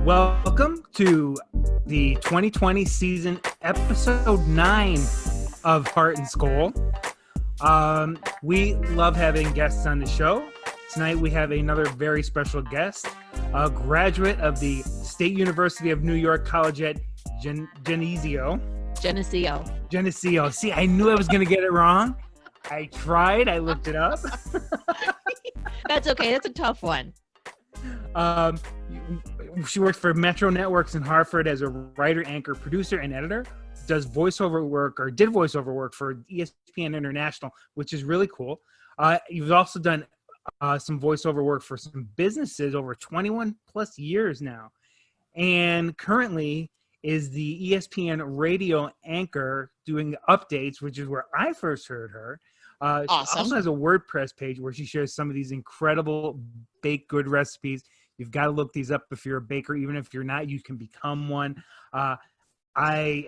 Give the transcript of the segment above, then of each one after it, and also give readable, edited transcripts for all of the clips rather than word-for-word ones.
Welcome to the 2020 season, episode 9 of Heart Skol. We love having guests on the show. Tonight we have another very special guest, a graduate of the State University of New York College at Geneseo. See, I knew I was going to get it wrong. I tried. I looked it up. That's okay. That's a tough one. She works for Metro Networks in Hartford as a writer, anchor, producer, and editor. Did voiceover work for ESPN International, which is really cool. You've also done some voiceover work for some businesses over 21 plus years now, and currently is the ESPN radio anchor doing updates, which is where I first heard her. Awesome. She also has a WordPress page where she shares some of these incredible baked good recipes. You've got to look these up if you're a baker. Even if you're not, you can become one. I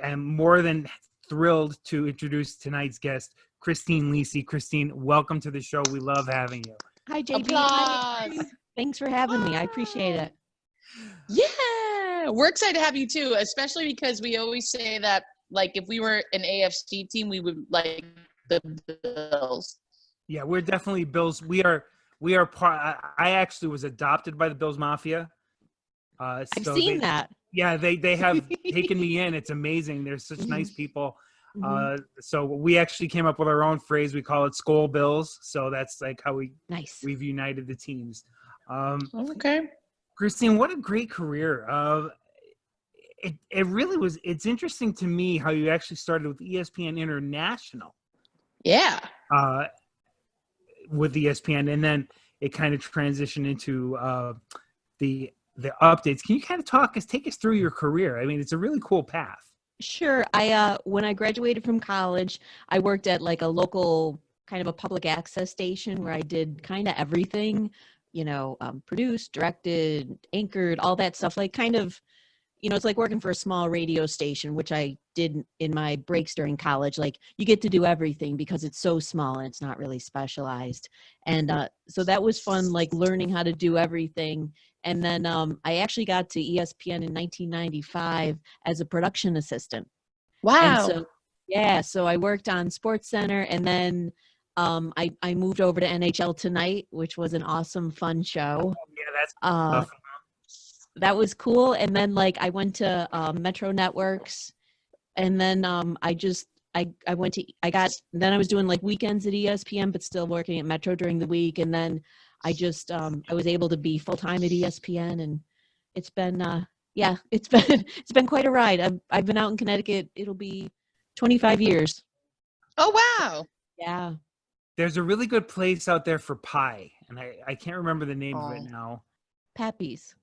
am more than thrilled to introduce tonight's guest, Christine Lisi. Christine, welcome to the show. We love having you. Hi, JB. Applause. Thanks for having me. I appreciate it. Yeah, we're excited to have you too, especially because we always say that, like, if we were an AFC team, we would like the Bills. Yeah, we're definitely Bills. We are part. I actually was adopted by the Bills Mafia. I've seen that. Yeah, they have taken me in. It's amazing. They're such nice people. Mm-hmm. So we actually came up with our own phrase. We call it Skol Bills. So that's like how we've united the teams. Okay. Christine, what a great career. It really was. It's interesting to me how you actually started with ESPN International. Yeah. With ESPN, and then it kind of transitioned into the updates. Can you kind of take us through your career? I mean, it's a really cool path. Sure. When I graduated from college, I worked at like a local kind of a public access station where I did kind of everything, produced, directed, anchored, all that stuff, like kind of, it's like working for a small radio station, which I did in my breaks during college. Like, you get to do everything because it's so small and it's not really specialized. And so that was fun, like learning how to do everything. And then I actually got to ESPN in 1995 as a production assistant. Wow. And so I worked on SportsCenter, and then I moved over to NHL Tonight, which was an awesome, fun show. Yeah, that's tough. That was cool. And then I went to Metro Networks, and then I was doing like weekends at ESPN, but still working at Metro during the week. And then I was able to be full time at ESPN, and it's been it's been quite a ride. I've been out in Connecticut. It'll be 25 years. Oh, wow. Yeah. There's a really good place out there for pie, and I can't remember the name of it now. Pappy's.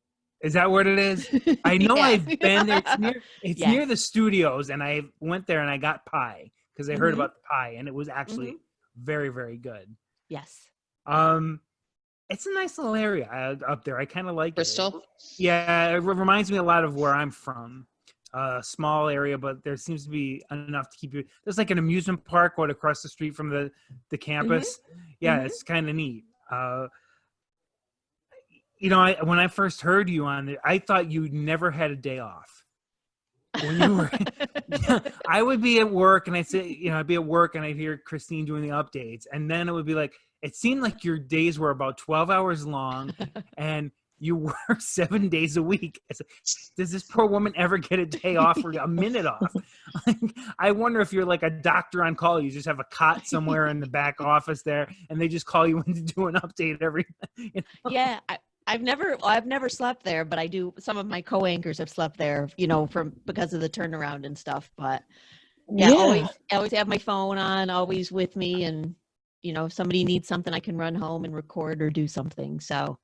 Is that what it is? I know. Yeah. I've been there. It's near the studios, and I went there and I got pie because I heard about the pie, and it was actually very, very good. Yes. It's a nice little area up there. I kind of like Bristol? it. Yeah, it reminds me a lot of where I'm from. Small area, but there seems to be enough to keep you. There's like an amusement park right across the street from the campus. Yeah, it's kind of neat. When I first heard you on there, I thought you never had a day off. When you were, I would be at work, and I'd hear Christine doing the updates, and then it would be like, it seemed like your days were about 12 hours long, and you work 7 days a week. Does this poor woman ever get a day off or a minute off? I wonder if you're like a doctor on call. You just have a cot somewhere in the back office there, and they just call you in to do an update every. Yeah. I've never slept there, but I do. Some of my co-anchors have slept there, because of the turnaround and stuff. But I always have my phone on, always with me, and if somebody needs something, I can run home and record or do something. So,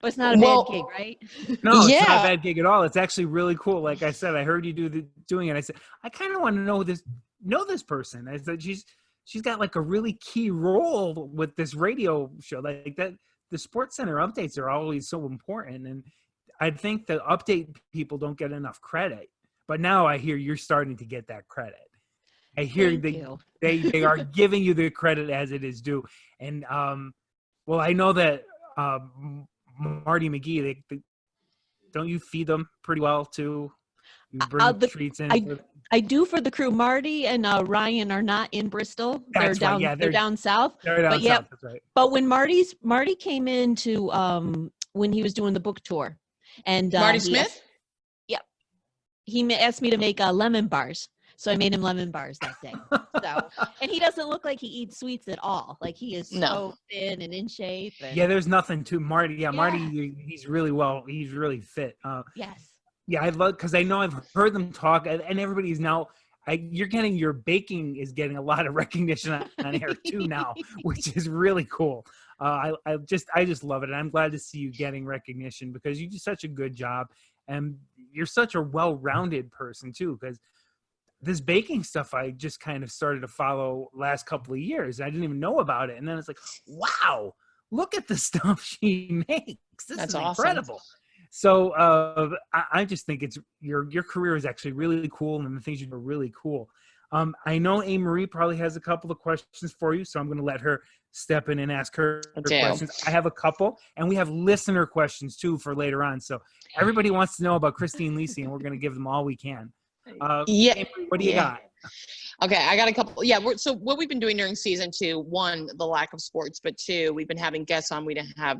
but it's not a bad gig, right? No, it's not a bad gig at all. It's actually really cool. Like I said, I heard you doing it. I said, I kind of want to know this person. I said, she's got like a really key role with this radio show like that. The SportsCenter updates are always so important, and I think the update people don't get enough credit. But now I hear you're starting to get that credit. I hear they are giving you the credit as it is due. And I know that Marty McGee, don't you feed them pretty well too? You bring treats in. I do for the crew. Marty and Ryan are not in Bristol. They're That's right. down. Yeah, they're down south. They're down south. That's right. But when Marty came into when he was doing the book tour, and Marty Smith. He asked me to make lemon bars. So I made him lemon bars that day. So, and he doesn't look like he eats sweets at all. Like he is so thin and in shape. And, yeah, there's nothing to Marty. Yeah, Marty, he's really fit. Yes. Yeah, I love, because I know I've heard them talk, and everybody's now. Your baking is getting a lot of recognition on air too now, which is really cool. I just love it, and I'm glad to see you getting recognition because you do such a good job, and you're such a well-rounded person too. Because this baking stuff, I just kind of started to follow last couple of years. I didn't even know about it, and then it's like, wow, look at the stuff she makes. That's incredible. Awesome. So I just think it's your career is actually really cool, and the things you do are really cool. I know AMarie probably has a couple of questions for you, so I'm going to let her step in and ask her questions. I have a couple, and we have listener questions too for later on. So everybody wants to know about Christine Lisi, and we're going to give them all we can. AMarie, what do you got? Okay, I got a couple. Yeah, so what we've been doing during season 2, 1, the lack of sports, but 2, we've been having guests on. We didn't have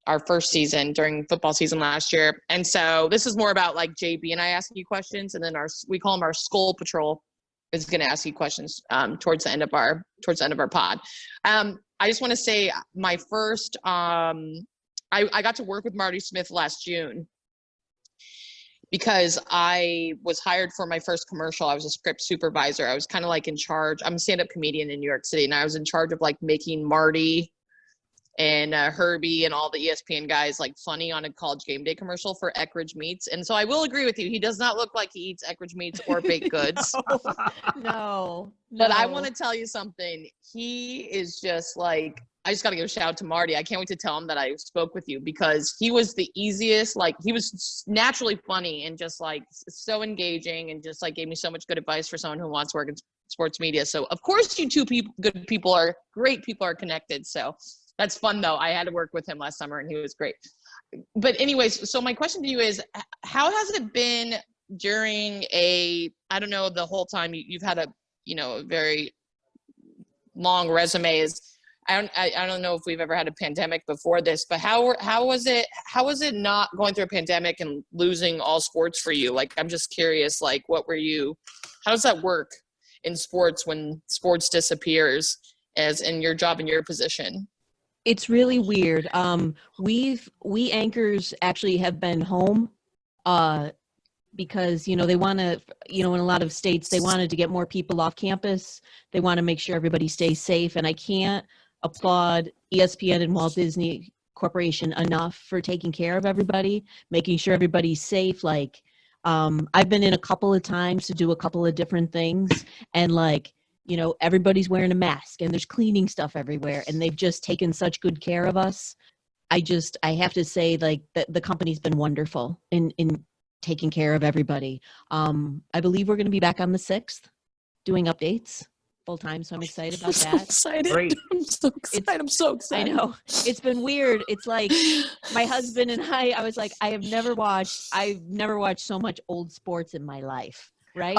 our first season during football season last year. And so this is more about like JB and I asking you questions, and then we call them our Skol Patrol is going to ask you questions towards the end of our pod. I just want to say my first I got to work with Marty Smith last June because I was hired for my first commercial. I was a script supervisor. I was kind of like in charge. I'm a stand-up comedian in New York City, and I was in charge of like making Marty and Herbie and all the ESPN guys like funny on a College Game Day commercial for Eckrich Meats. And so I will agree with you. He does not look like he eats Eckrich Meats or baked goods. No. But I want to tell you something. He is just like, I just got to give a shout out to Marty. I can't wait to tell him that I spoke with you because he was the easiest. Like he was naturally funny and just like so engaging and just like gave me so much good advice for someone who wants to work in sports media. So of course you two great people are connected. So that's fun though. I had to work with him last summer and he was great. But anyways, so my question to you is, how has it been during I don't know, the whole time you've had a very long resume I don't know if we've ever had a pandemic before this, but how was it not going through a pandemic and losing all sports for you? Like, I'm just curious, like, how does that work in sports when sports disappears as in your job and your position? It's really weird. We anchors actually have been home, because, they want to, in a lot of states, they wanted to get more people off campus. They want to make sure everybody stays safe. And I can't applaud ESPN and Walt Disney Corporation enough for taking care of everybody, making sure everybody's safe. Like, I've been in a couple of times to do a couple of different things, and like, everybody's wearing a mask and there's cleaning stuff everywhere, and they've just taken such good care of us. I have to say, like, the company's been wonderful in taking care of everybody. I believe we're going to be back on the 6th doing updates full time, so I'm excited about that. Excited. Great. I'm so excited. I know. It's been weird. It's like my husband and I was like, I've never watched so much old sports in my life. Right?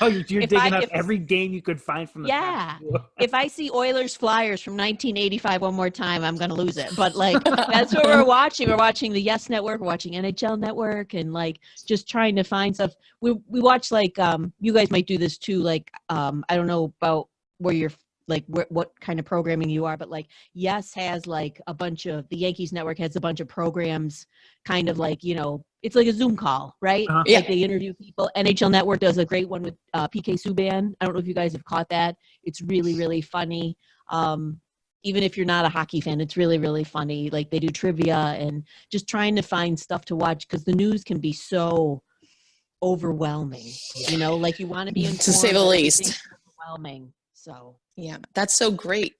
You're digging up every game you could find from the past. If I see Oilers Flyers from 1985 one more time, I'm going to lose it. But like, that's what we're watching. We're watching the Yes Network, we're watching NHL Network, and like just trying to find stuff. We watch like, you guys might do this too. Like, I don't know about where you're like what kind of programming you are, but like Yes has like the Yankees Network has a bunch of programs, kind of like, it's like a Zoom call, right? Yeah. Like they interview people. NHL Network does a great one with PK Subban. I don't know if you guys have caught that. It's really, really funny. Even if you're not a hockey fan, it's really, really funny. Like they do trivia and just trying to find stuff to watch because the news can be so overwhelming. Like you want to be informed, to say the least. Overwhelming. So yeah, that's so great.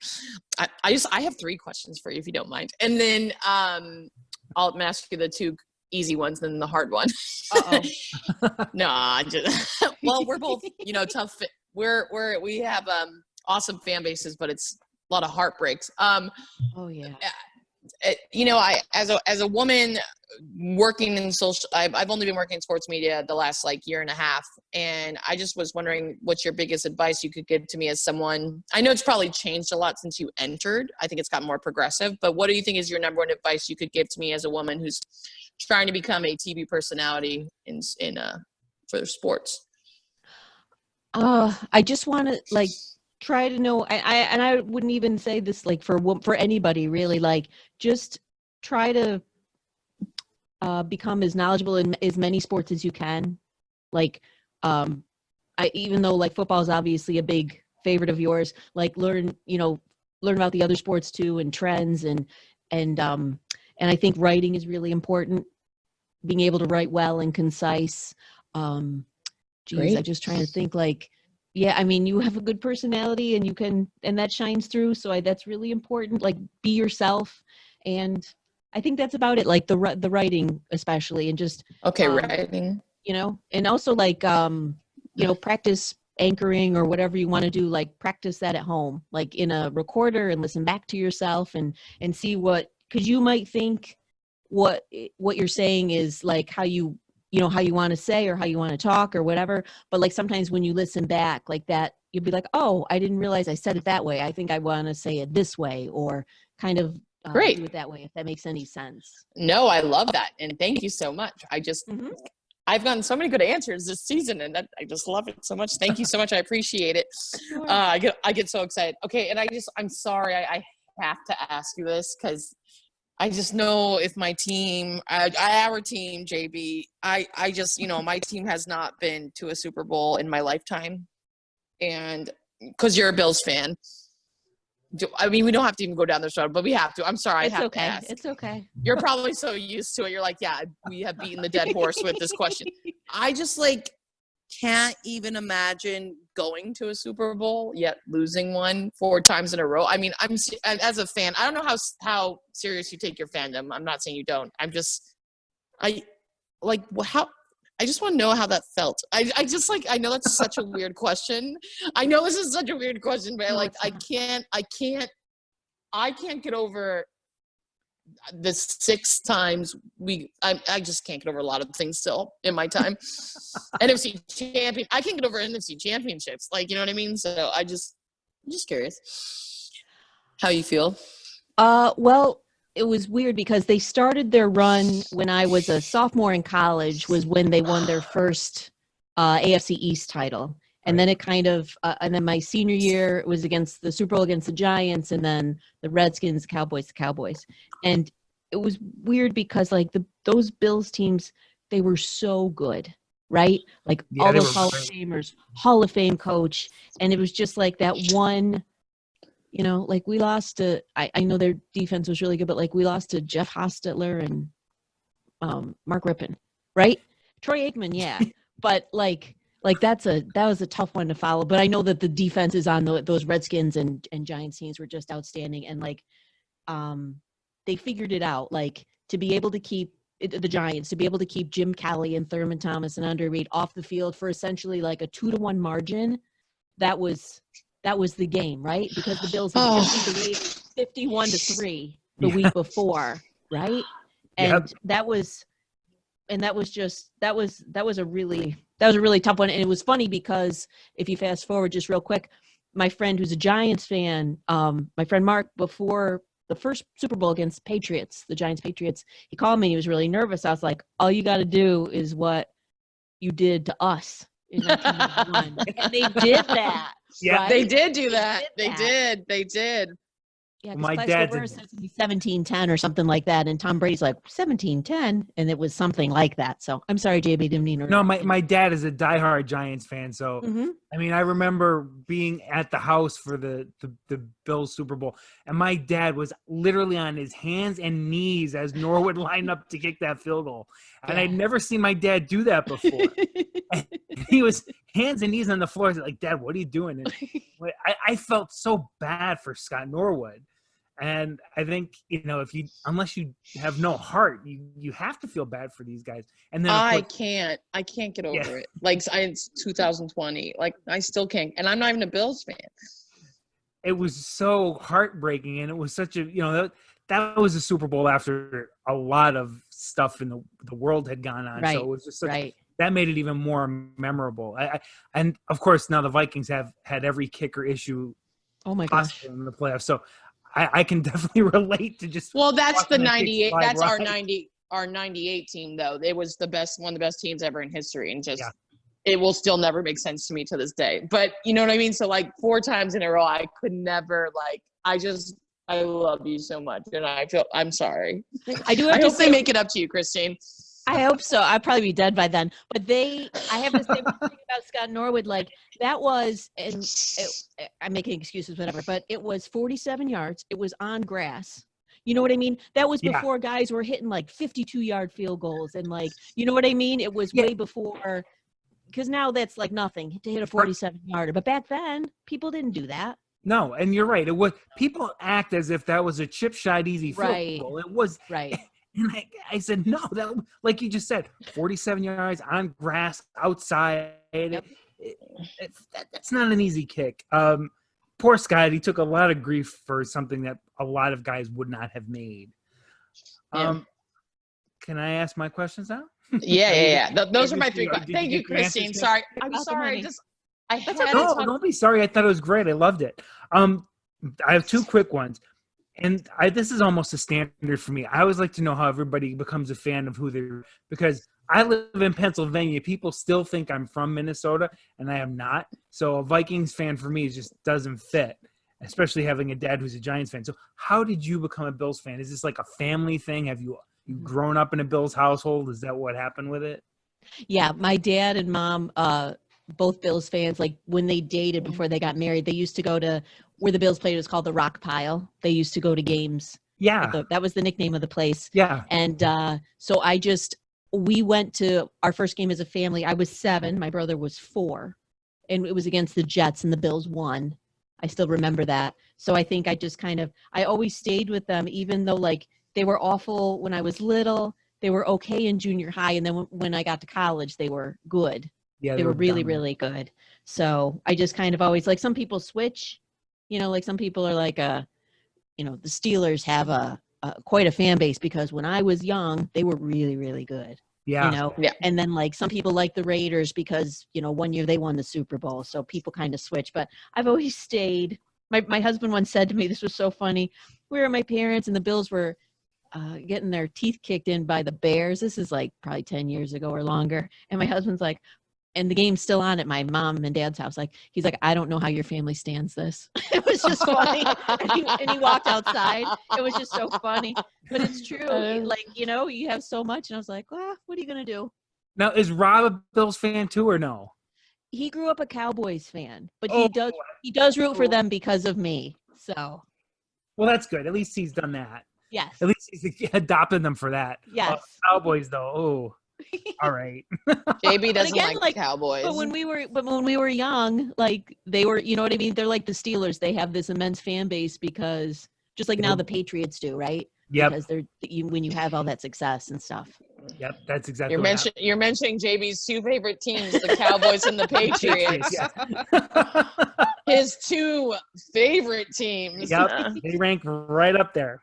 I have 3 questions for you if you don't mind, and then I'll ask you the 2 easy ones than the hard one. No, well, we're both, tough. We have awesome fan bases, but it's a lot of heartbreaks. Oh yeah. I as a woman working in social, I've only been working in sports media the last like year and a half, and I just was wondering what's your biggest advice you could give to me as someone. I know it's probably changed a lot since you entered. I think it's gotten more progressive, but what do you think is your number one advice you could give to me as a woman who's trying to become a TV personality in for sports? I just want to like try to know, I wouldn't even say this like for anybody really, like just try to become as knowledgeable in as many sports as you can. Like, even though like football is obviously a big favorite of yours, like learn about the other sports too and trends and I think writing is really important. Being able to write well and concise. I'm just trying to think like, yeah, I mean, you have a good personality and that shines through. So that's really important. Like be yourself. And I think that's about it. Like the writing, especially, and just, writing, and also like, practice anchoring or whatever you want to do, like practice that at home, like in a recorder and listen back to yourself and see cause you might think what you're saying is like how you want to say or how you want to talk or whatever. But like sometimes when you listen back like that, you'll be like, oh, I didn't realize I said it that way. I think I want to say it this way, or kind of do it that way, if that makes any sense. No, I love that. And thank you so much. I've gotten so many good answers this season, and I just love it so much. Thank you so much. I appreciate it. Sure. I get so excited. Okay. And I'm sorry. I have to ask you this because I just know if my team, our team, JB, I just, my team has not been to a Super Bowl in my lifetime. And because you're a Bills fan. I mean, we don't have to even go down this road, but we have to. I'm sorry. I have to ask. It's okay. You're probably so used to it. You're like, yeah, we have beaten the dead horse with this question. I just can't even imagine going to a Super Bowl yet losing one 4 times in a row. I mean, I'm as a fan, I don't know how serious you take your fandom. I'm not saying you don't. I just want to know how that felt. I know that's such a weird question. I know this is such a weird question, but I can't get over the 6 times I just can't get over a lot of things still in my time. NFC champion. I can't get over NFC championships. You know what I mean? So I'm just curious how you feel. Well, it was weird because they started their run when I was a sophomore in college, was when they won their first AFC East title. And then it kind of, and then my senior year it was against the Super Bowl against the Giants, and then the Redskins, the Cowboys. And it was weird because those Bills teams, they were so good, right? All those Hall of Famers, Hall of Fame coach. And it was just like that one, we lost to, I know their defense was really good, but we lost to Jeff Hostetler and Mark Rippon, right? Troy Aikman, yeah. But that was a tough one to follow. But I know that the defenses on those Redskins and Giants teams were just outstanding. And they figured it out, to be able to keep the Giants, to be able to keep Jim Kelly and Thurman Thomas and Andre Reed off the field for essentially a 2-1 margin. That was the game, right? Because the Bills had just 51-3 the week before, right? And that was a really tough one. And it was funny because if you fast forward just real quick, my friend who's a Giants fan, my friend Mark, before the first Super Bowl against the Giants Patriots, he called me and he was really nervous. I was like, all you got to do is what you did to us in 1991. And they did that. Yeah, right? They did do that. They did. Yeah, my dad said to be 17-10 or something like that, and Tom Brady's like 17-10, and it was something like that. So I'm sorry, JB, didn't mean to. No, my dad is a diehard Giants fan, so I mean, I remember being at the house for the Bills Super Bowl, and my dad was literally on his hands and knees as Norwood lined up to kick that field goal, and I'd never seen my dad do that before. And he was hands and knees on the floor. He's like, "Dad, what are you doing?" And I felt so bad for Scott Norwood. And I think, unless you have no heart, you have to feel bad for these guys. And then I can't get over it. It's 2020. I still can't. And I'm not even a Bills fan. It was so heartbreaking. And it was such a, that was a Super Bowl after a lot of stuff in the world had gone on. Right. So it was just Right. that made it even more memorable. And of course now the Vikings have had every kicker issue Oh my gosh. possible in the playoffs. So I can definitely relate to just. Well, that's the watching that kick 98. slide That's our right. our 98 team, though. It was one of the best teams ever in history, and just Yeah. it will still never make sense to me to this day. But you know what I mean? So like 4 times in a row, I could never I love you so much, and I'm sorry. I do have I to hope say, they make it up to you, Christine. I hope so. I'd probably be dead by then. But I have to say one thing about Scott Norwood, like that was, and I'm making excuses, whatever, but it was 47 yards. It was on grass. You know what I mean? That was Yeah. before guys were hitting like 52-yard field goals. And like, you know what I mean? It was way before, because now that's like nothing to hit a 47-yarder. But back then, people didn't do that. No, and you're right. It was people act as if that was a chip shot easy field Right. goal. It was Right. And I said, no, that, like you just said, 47 yards on grass outside. Yep. That's not an easy kick. Poor Scott, he took a lot of grief for something that a lot of guys would not have made. Yeah. Can I ask my questions now? Yeah. Those are my 3 questions. Did Thank you you, get your answers Christine. yet? Sorry. I'm Welcome, sorry. honey. I had okay. to No, talk. don't be sorry. I thought it was great. I loved it. I have 2 quick ones. And this is almost a standard for me. I always like to know how everybody becomes a fan of who they're, because I live in Pennsylvania. People still think I'm from Minnesota, and I am not. So a Vikings fan for me just doesn't fit, especially having a dad who's a Giants fan. So how did you become a Bills fan? Is this like a family thing? Have you grown up in a Bills household? Is that what happened with it? Yeah, my dad and mom, both Bills fans. Like when they dated before they got married, they used to go to where the Bills played. It was called the Rock Pile. They used to go to games. Yeah. That was the nickname of the place. Yeah. And so we went to our first game as a family. I was 7. My brother was 4. And it was against the Jets, and the Bills won. I still remember that. So I think I always stayed with them, even though like they were awful when I was little. They were okay in junior high. And then when I got to college, they were good. Yeah. They were really, dumb. really good. So I just kind of always, like, some people switch, like some people are like, the Steelers have quite a fan base because when I was young, they were really, really good. Yeah. Yeah. And then like some people like the Raiders because, one year they won the Super Bowl. So people kind of switch, but I've always stayed. My husband once said to me, this was so funny. We were at my parents and the Bills were getting their teeth kicked in by the Bears. This is like probably 10 years ago or longer. And my husband's like, and the game's still on at my mom and dad's house. Like, he's like, I don't know how your family stands this. It was just funny. and he walked outside. It was just so funny. But it's true. Like, you have so much. And I was like, well, what are you going to do? Now, is Rob a Bills fan too or no? He grew up a Cowboys fan, but he does root for them because of me. So. Well, that's good. At least he's done that. Yes. At least he's adopted them for that. Yes. Cowboys, though. Oh, all right. JB doesn't again, like Cowboys. But when we were young, like they were, you know what I mean? They're like the Steelers. They have this immense fan base because just like now the Patriots do, right? Yep. Because when you have all that success and stuff. Yep, that's exactly You're mentioning JB's 2 favorite teams, the Cowboys and the Patriots. Yeah. His 2 favorite teams. Yep, they rank right up there.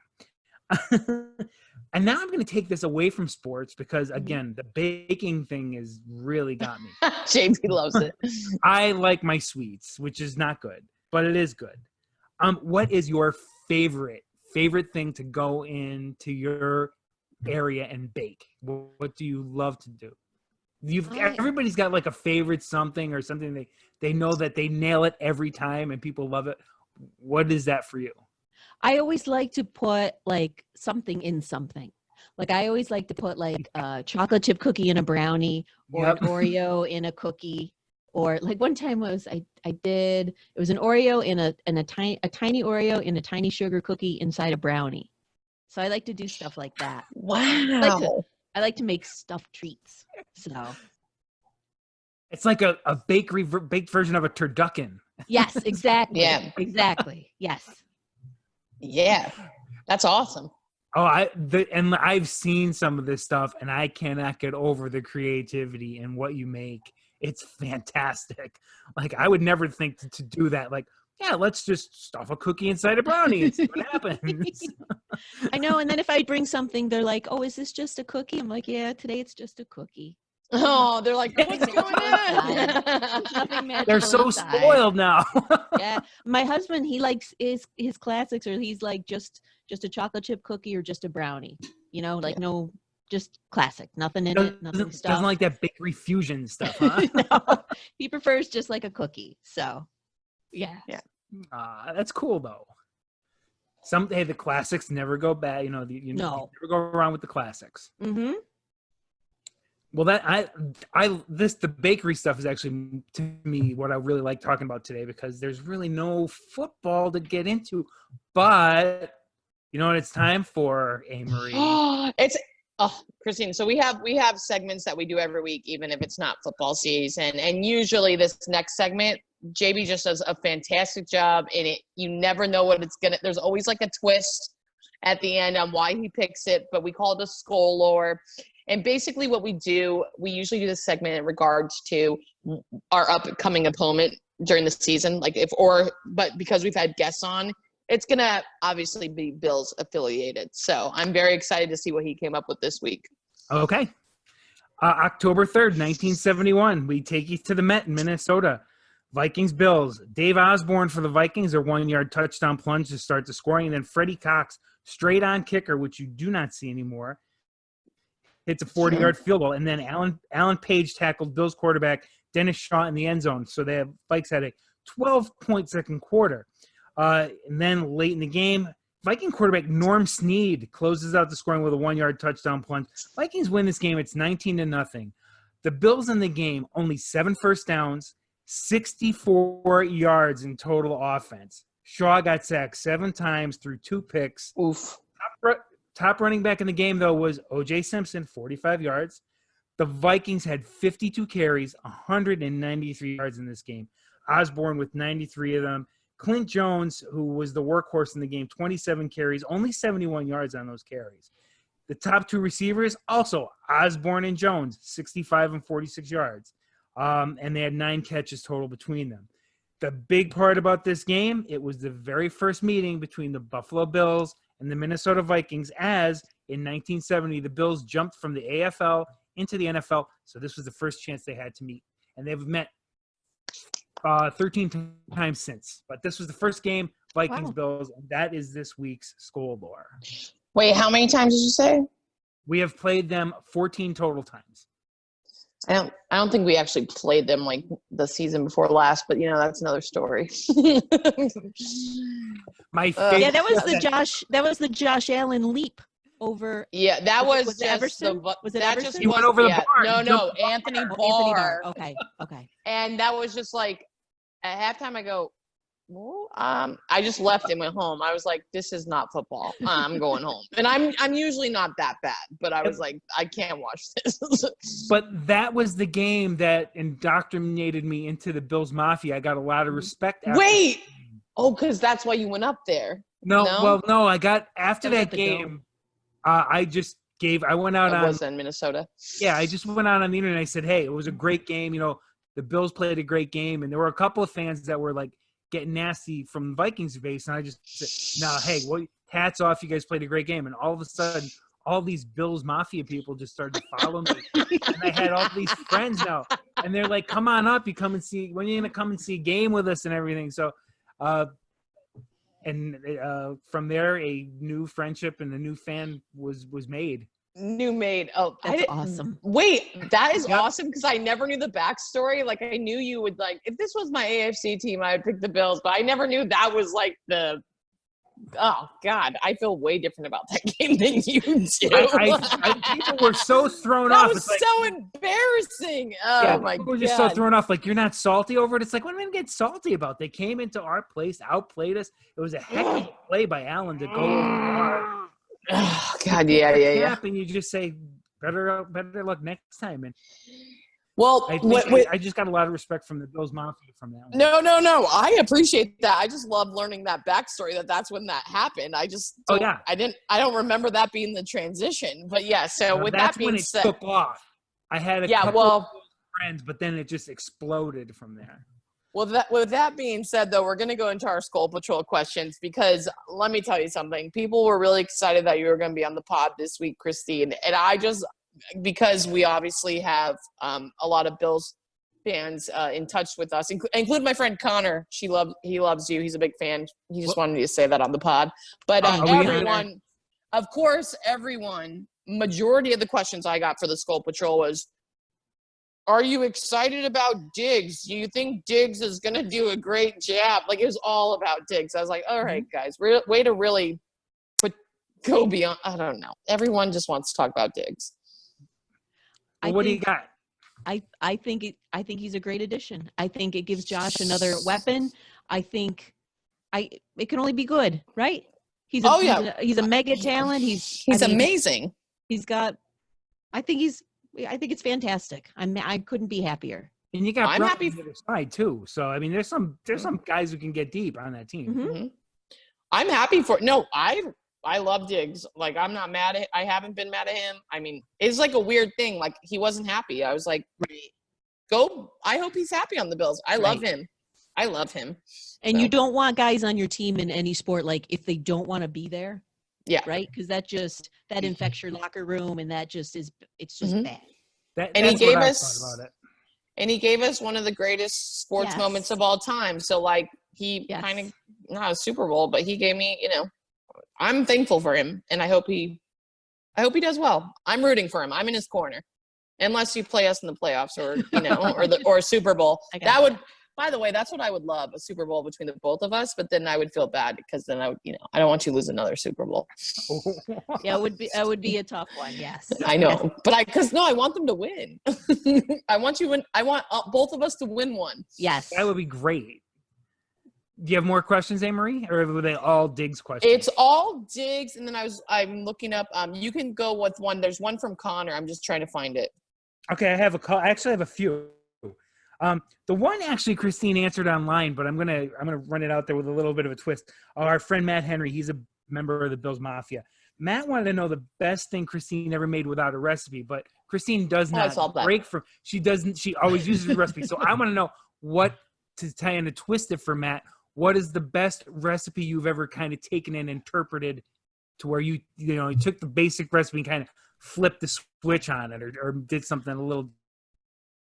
And now I'm going to take this away from sports because, again, the baking thing has really got me. JB loves it. I like my sweets, which is not good, but it is good. What is your favorite thing to go into your area and bake? What do you love to do? Everybody's got like a favorite something or something they know that they nail it every time and people love it. What is that for you? I always like to put like something in something. Like I always like to put like a chocolate chip cookie in a brownie or an Oreo in a cookie. Or like one time it was an Oreo in a tiny Oreo in a tiny sugar cookie inside a brownie. So I like to do stuff like that. Wow. I like to make stuffed treats. So it's like a bakery baked version of a turducken. Yes, exactly. Yeah. Exactly. Yes. Yeah. That's awesome. Oh, and I've seen some of this stuff and I cannot get over the creativity and what you make. It's fantastic. Like I would never think to do that. Like yeah, let's just stuff a cookie inside a brownie and see what happens. I know. And then if I bring something, they're like, "Oh, is this just a cookie?" I'm like, "Yeah, today it's just a cookie." Oh, they're like, what's going on? Nothing magical They're so inside. spoiled now. Yeah, my husband, he likes his classics, or he's like just a chocolate chip cookie or just a brownie. You know, like no, just classic, nothing in it, nothing stuffed. Doesn't like that bakery fusion stuff, huh? No, he prefers just like a cookie. So, yeah. That's cool though. Hey, the classics never go bad. You know, you never go around with the classics. Mm-hmm. Well, the bakery stuff is actually, to me, what I really like talking about today, because there's really no football to get into. But you know what it's time for, AMarie? Christine. So we have segments that we do every week, even if it's not football season. And usually this next segment, JB just does a fantastic job in it. You never know what it's gonna. There's always like a twist at the end on why he picks it, but we call it a Skol lore. And basically what we do, we usually do this segment in regards to our upcoming opponent during the season. But because we've had guests on, it's going to obviously be Bills affiliated. So I'm very excited to see what he came up with this week. Okay. October 3rd, 1971, we take you to the Met in Minnesota. Vikings, Bills. Dave Osborne for the Vikings, their 1-yard touchdown plunge to start the scoring. And then Freddie Cox, straight on kicker, which you do not see anymore, hits a 40-yard field goal. And then Alan Page tackled Bills quarterback Dennis Shaw in the end zone. So the Vikes had a 12-point second quarter. And then late in the game, Viking quarterback Norm Snead closes out the scoring with a 1-yard touchdown plunge. Vikings win this game. It's 19-0. The Bills in the game, only 7 first downs, 64 yards in total offense. Shaw got sacked 7 times through 2 picks. Oof. Top running back in the game, though, was O.J. Simpson, 45 yards. The Vikings had 52 carries, 193 yards in this game. Osborne with 93 of them. Clint Jones, who was the workhorse in the game, 27 carries, only 71 yards on those carries. The top 2 receivers, also Osborne and Jones, 65 and 46 yards. And they had 9 catches total between them. The big part about this game, it was the very first meeting between the Buffalo Bills and the Minnesota Vikings, as in 1970, the Bills jumped from the AFL into the NFL. So this was the first chance they had to meet. And they've met 13 times since. But this was the first game, Vikings-Bills, and that is this week's Skol lore. Wait, how many times did you say? We have played them 14 total times. I don't think we actually played them like the season before last, but that's another story. My favorite. Yeah, that was the Josh Allen leap over. Yeah, that was just Everson. Was it Everson? He went over the bar. No, Anthony Barr. Okay. And that was just like at halftime. I go, well, I just left and went home. I was like, this is not football. I'm going home. And I'm usually not that bad, but I was like, I can't watch this. But that was the game that indoctrinated me into the Bills Mafia. I got a lot of respect. Wait. Oh, because that's why you went up there. No. I got after that game. I went out on. Was in Minnesota. Yeah, I just went out on the internet. And I said, hey, it was a great game. The Bills played a great game, and there were a couple of fans that were like getting nasty from Vikings base, and I just said, "No, hey, hats off, you guys played a great game." And all of a sudden, all these Bills Mafia people just started to follow me, and I had all these friends now, and they're like, "Come on up, when are you gonna come and see a game with us and everything?" So, from there, a new friendship and a new fan was made. New made. Oh, that's awesome. Wait, that is awesome because I never knew the backstory. Like I knew you would if this was my AFC team, I would pick the Bills, but I never knew that was like oh God, I feel way different about that game than you do. People were so thrown off. That was so embarrassing. Oh my God. People were just so thrown off. Like, you're not salty over it. It's like, what am I going to get salty about? They came into our place, outplayed us. It was a heck of a play by Allen to go over the bar. Oh God, yeah. And you just say better luck next time. And well, I just got a lot of respect from the Bills Mafia from that. No. I appreciate that. I just love learning that backstory. That's when that happened. I just I don't remember that being the transition. But yeah. So with that being said, took off. I had a couple of friends, but then it just exploded from there. Well, with that being said, though, we're going to go into our Skol Patrol questions because let me tell you something. People were really excited that you were going to be on the pod this week, Christine. And because we obviously have a lot of Bills fans in touch with us, include my friend Connor. He loves you. He's a big fan. He just wanted me to say that on the pod. But everyone, of course, majority of the questions I got for the Skol Patrol was, are you excited about Diggs? Do you think Diggs is going to do a great job? Like, it was all about Diggs. I was like, all right, guys, way to really go beyond. I don't know. Everyone just wants to talk about Diggs. Well, what do you got? I think he's a great addition. I think it gives Josh another weapon. I think it can only be good, right? He's a mega talent. He's amazing. I think it's fantastic. I couldn't be happier. And you got I'm happy on the other side too. So I mean, there's some guys who can get deep on that team. Mm-hmm. I'm happy for no. I love Diggs. Like, I'm not mad at. I haven't been mad at him. I mean, it's like a weird thing. Like, he wasn't happy. I was like, go. I hope he's happy on the Bills. I love him. And you don't want guys on your team in any sport, like, if they don't want to be there. Yeah. Right. Because that infects your locker room, and it's just bad. And he gave us one of the greatest sports moments of all time. So, like, he kind of not a Super Bowl, but he gave me, I'm thankful for him, and I hope he does well. I'm rooting for him. I'm in his corner, unless you play us in the playoffs or a Super Bowl. By the way, that's what I would love, a Super Bowl between the both of us. But then I would feel bad because then I don't want you to lose another Super Bowl. Yeah, it would be a tough one. Yes, I know, but I want them to win. I want both of us to win one. Yes, that would be great. Do you have more questions, AMarie, or were they all Diggs questions? It's all Diggs, and then I'm looking up. You can go with one. There's one from Connor. I'm just trying to find it. Okay, I actually have a few. The one actually Christine answered online, but I'm gonna run it out there with a little bit of a twist. Our friend Matt Henry, he's a member of the Bills Mafia. Matt wanted to know the best thing Christine ever made without a recipe, but Christine does not break from. She always uses a recipe. So I want to know what to tie in a twist it for Matt. What is the best recipe you've ever kind of taken and interpreted to where you took the basic recipe and kind of flipped the switch on it or did something a little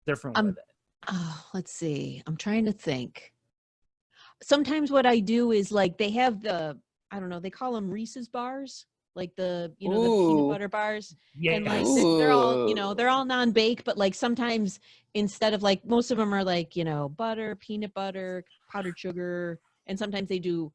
different with it? Oh, let's see. I'm trying to think. Sometimes what I do is, like, they have they call them Reese's bars, like the peanut butter bars. Yeah. And like they're all non-bake, but like sometimes instead of, like, most of them are like, butter, peanut butter, powdered sugar, and sometimes they do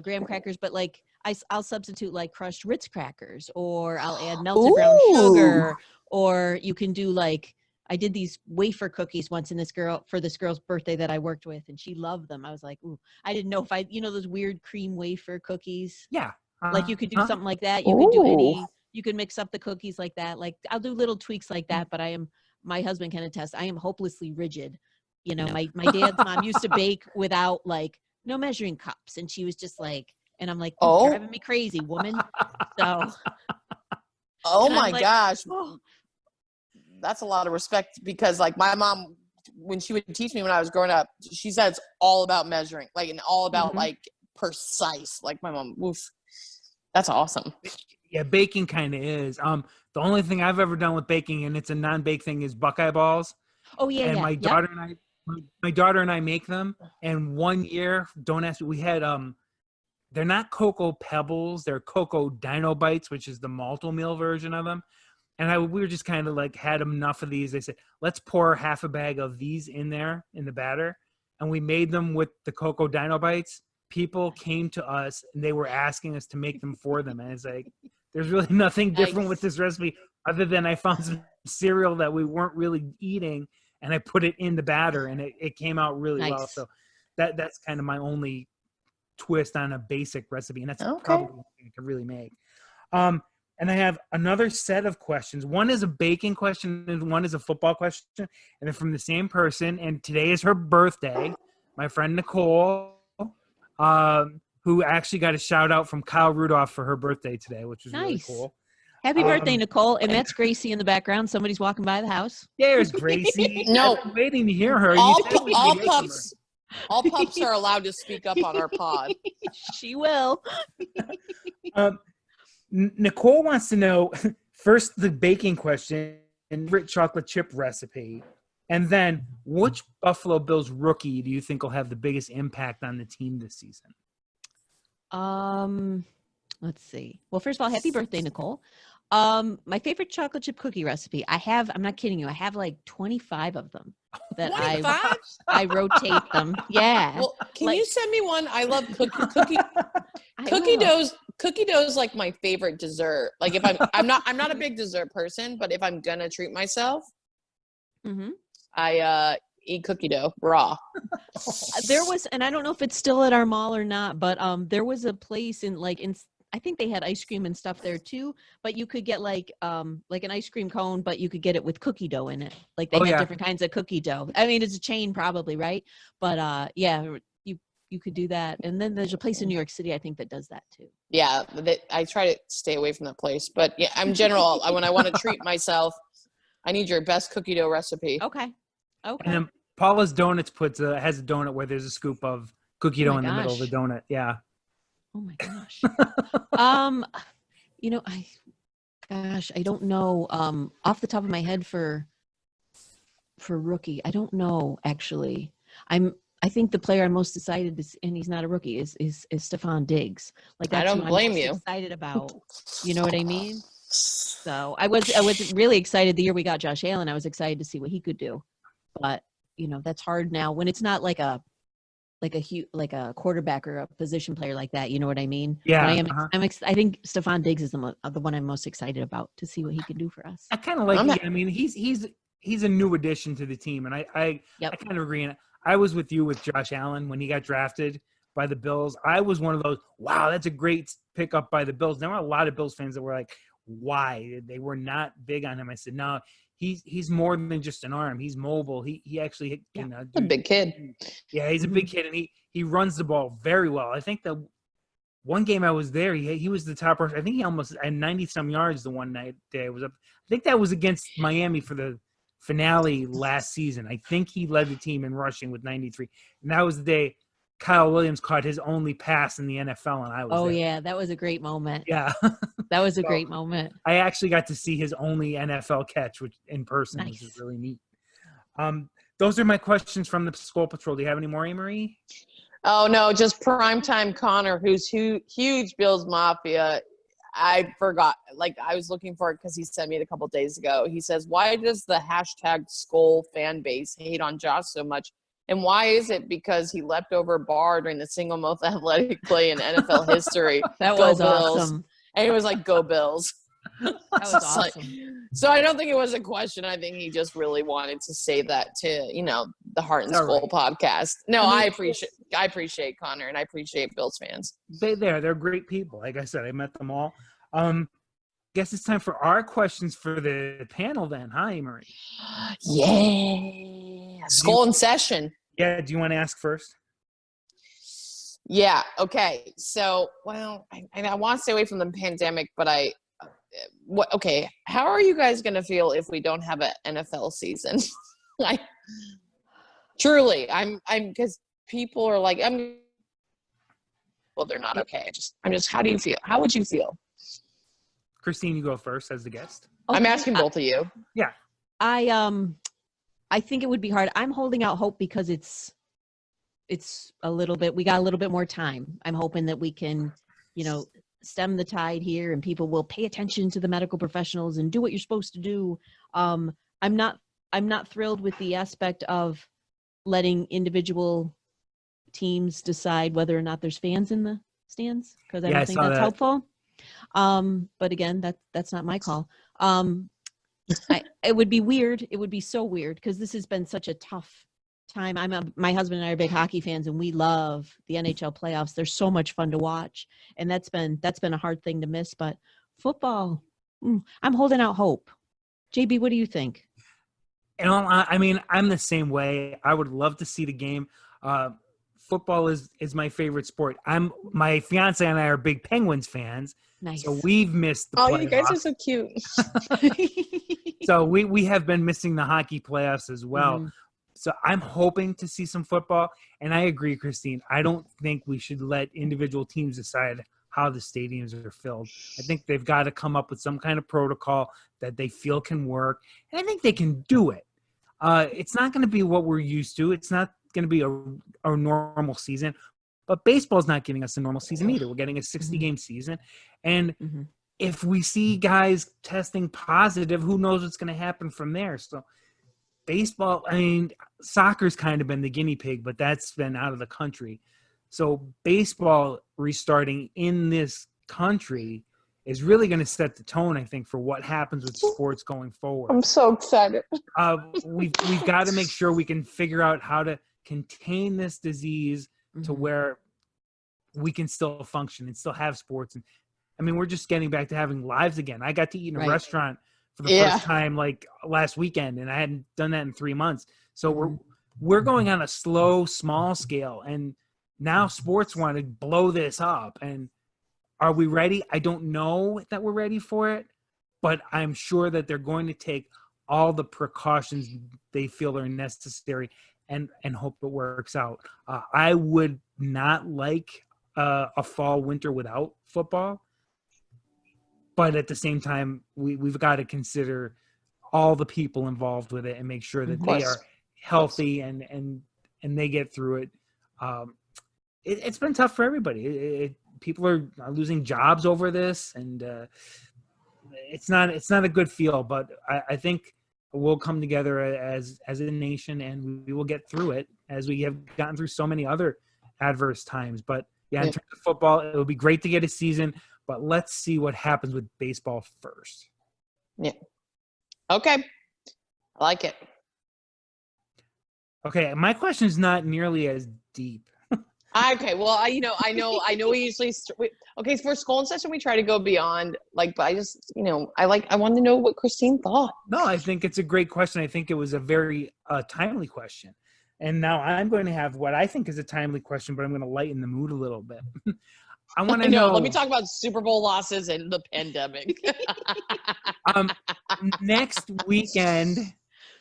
graham crackers, but like I'll substitute like crushed Ritz crackers, or I'll add melted brown sugar, or you can do, like, I did these wafer cookies once for this girl's birthday that I worked with, and she loved them. I was like, ooh, I didn't know if those weird cream wafer cookies. Yeah. Like, you could do something like that. You could do you could mix up the cookies like that. Like, I'll do little tweaks like that, but my husband can attest, I am hopelessly rigid. My dad's mom used to bake without, like, no measuring cups. And she was just like, and I'm like, you're driving me crazy, woman. So. Oh my gosh. Oh. That's a lot of respect, because, like, my mom, when she would teach me when I was growing up, she said it's all about measuring, like, and all about like precise. Like, my mom, that's awesome. Yeah, baking kind of is. The only thing I've ever done with baking, and it's a non-bake thing, is Buckeye balls. Oh yeah, and my daughter and I make them. And one year, don't ask me, we had they're not Cocoa Pebbles, they're Cocoa Dino Bites, which is the malto meal version of them. And we were just kind of like had enough of these. They said, let's pour half a bag of these in there in the batter. And we made them with the Cocoa Dino Bites. People came to us and they were asking us to make them for them. And it's like, there's really nothing different with this recipe other than I found some cereal that we weren't really eating and I put it in the batter and it came out really well. So that's kind of my only twist on a basic recipe. And that's probably what I could really make. And I have another set of questions. One is a baking question and one is a football question. And they're from the same person. And today is her birthday. My friend Nicole, who actually got a shout out from Kyle Rudolph for her birthday today, which was really cool. Happy birthday, Nicole. And that's Gracie in the background. Somebody's walking by the house. There's Gracie. No. I've been waiting to hear her. All pups. All pups are allowed to speak up on our pod. She will. Nicole wants to know first the baking question and favorite chocolate chip recipe, and then which Buffalo Bills rookie do you think will have the biggest impact on the team this season? Let's see. Well, first of all, happy birthday, Nicole. My favorite chocolate chip cookie recipe. I'm not kidding you. I have like 25 of them that 25? I rotate them. Yeah. Well, can you send me one? I love cookie doughs. Cookie dough is like my favorite dessert. Like if I'm not a big dessert person, but if I'm gonna treat myself, I eat cookie dough raw. There was, and I don't know if it's still at our mall or not, but there was a place in I think they had ice cream and stuff there too, but you could get like an ice cream cone, but you could get it with cookie dough in it. Like they had different kinds of cookie dough. I mean, it's a chain probably, right? But you could do that. And then there's a place in New York City, I think, that does that too. Yeah, I try to stay away from that place. But yeah, I'm general. When I want to treat myself, I need your best cookie dough recipe. Okay. And then Paula's Donuts has a donut where there's a scoop of cookie dough in the middle of the donut. Yeah. Oh my gosh. I don't know off the top of my head for rookie. I don't know actually. I think the player I'm most excited and he's not a rookie is Stephon Diggs. Like that's I don't blame you. Excited about. You know what I mean? So I was really excited the year we got Josh Allen. I was excited to see what he could do. But that's hard now when it's not like a quarterback or a position player like that. You know what I mean? Yeah. But I think Stephon Diggs is the one I'm most excited about to see what he can do for us. I kind of like. I mean, he's a new addition to the team, and I kind of agree. And I was with you with Josh Allen when he got drafted by the Bills. I was one of those. Wow, that's a great pickup by the Bills. There were a lot of Bills fans that were like, "Why?" They were not big on him. I said, "No, he's more than just an arm. He's mobile. He actually a big kid. Yeah, he's a big kid, and he runs the ball very well. I think the one game I was there, he was the top rusher. I think he almost had 90-some yards the one night day I was up. I think that was against Miami for the finale last season. I think he led the team in rushing with 93, and that was the day Kyle Williams caught his only pass in the NFL, and I was there. Yeah, that was a great moment. Yeah. That was a great moment. I actually got to see his only NFL catch, which in person, Nice. Which is really neat. Those are my questions from the Skol Patrol. Do you have any more, AMarie? Oh, no, just primetime Connor, who's huge Bills Mafia. I forgot. I was looking for it because he sent me it a couple days ago. He says, why does the hashtag Skol fan base hate on Josh so much? And why is it? Because he leapt over a bar during the single most athletic play in NFL history. That Go was Bills. awesome. And he was like, go Bills. That was awesome. So I don't think it was a question. I think he just really wanted to say that to, the Heart and Skol podcast. No, I appreciate Connor, and I appreciate Bills fans. They're great people. Like I said, I met them all. Guess it's time for our questions for the panel then. Hi, AMarie. Yeah. Skol in session. Yeah. Do you want to ask first? Yeah. Okay. So, I want to stay away from the pandemic, but okay. How are you guys going to feel if we don't have an NFL season? Truly, I'm because people are like, well, they're not okay. How do you feel? How would you feel? Christine, you go first as the guest. I'm asking both of you. Yeah. I think it would be hard. I'm holding out hope because it's a little bit, we got a little bit more time. I'm hoping that we can, stem the tide here and people will pay attention to the medical professionals and do what you're supposed to do. I'm not thrilled with the aspect of letting individual teams decide whether or not there's fans in the stands, because I don't think that's helpful. But again, that's not my call. It would be weird. It would be so weird because this has been such a tough time. My husband and I are big hockey fans, and we love the NHL playoffs. They're so much fun to watch, and that's been a hard thing to miss. But football, I'm holding out hope. JB, what do you think? I'm the same way. I would love to see the game. Football is my favorite sport. My fiance and I are big Penguins fans. Nice. So we've missed the playoffs. You guys are so cute. So we have been missing the hockey playoffs as well. So I'm hoping to see some football. And I agree, Christine. I don't think we should let individual teams decide how the stadiums are filled. I think they've got to come up with some kind of protocol that they feel can work. And I think they can do it. It's not going to be what we're used to. It's not going to be a normal season. But baseball's not giving us a normal season either. We're getting a 60-game season. And if we see guys testing positive, who knows what's going to happen from there. So baseball, I mean, soccer's kind of been the guinea pig, but that's been out of the country. So baseball restarting in this country is really going to set the tone, I think, for what happens with sports going forward. I'm so excited. We've got to make sure we can figure out how to contain this disease to where we can still function and still have sports. And I mean, we're just getting back to having lives again. I got to eat in a restaurant for the first time like last weekend, and I hadn't done that in 3 months. So we're going on a slow, small scale, and now sports want to blow this up. And are we ready? I don't know that we're ready for it, but I'm sure that they're going to take all the precautions they feel are necessary and hope it works out. I would not like a fall winter without football, but at the same time, we've got to consider all the people involved with it and make sure that they are healthy and they get through it. It's been tough for everybody. People are losing jobs over this, and it's not a good feel. But I think we'll come together as a nation, and we will get through it as we have gotten through so many other adverse times. But in terms of football, it would be great to get a season, but let's see what happens with baseball first. Yeah. Okay. I like it. Okay, my question is not nearly as deep. Okay, well, I know we usually okay, for Skol session we try to go beyond, like, but I just, I wanted to know what Christine thought. No, I think it's a great question. I think it was a very timely question. And now I'm going to have what I think is a timely question, but I'm going to lighten the mood a little bit. I want to know. Let me talk about Super Bowl losses and the pandemic. Next weekend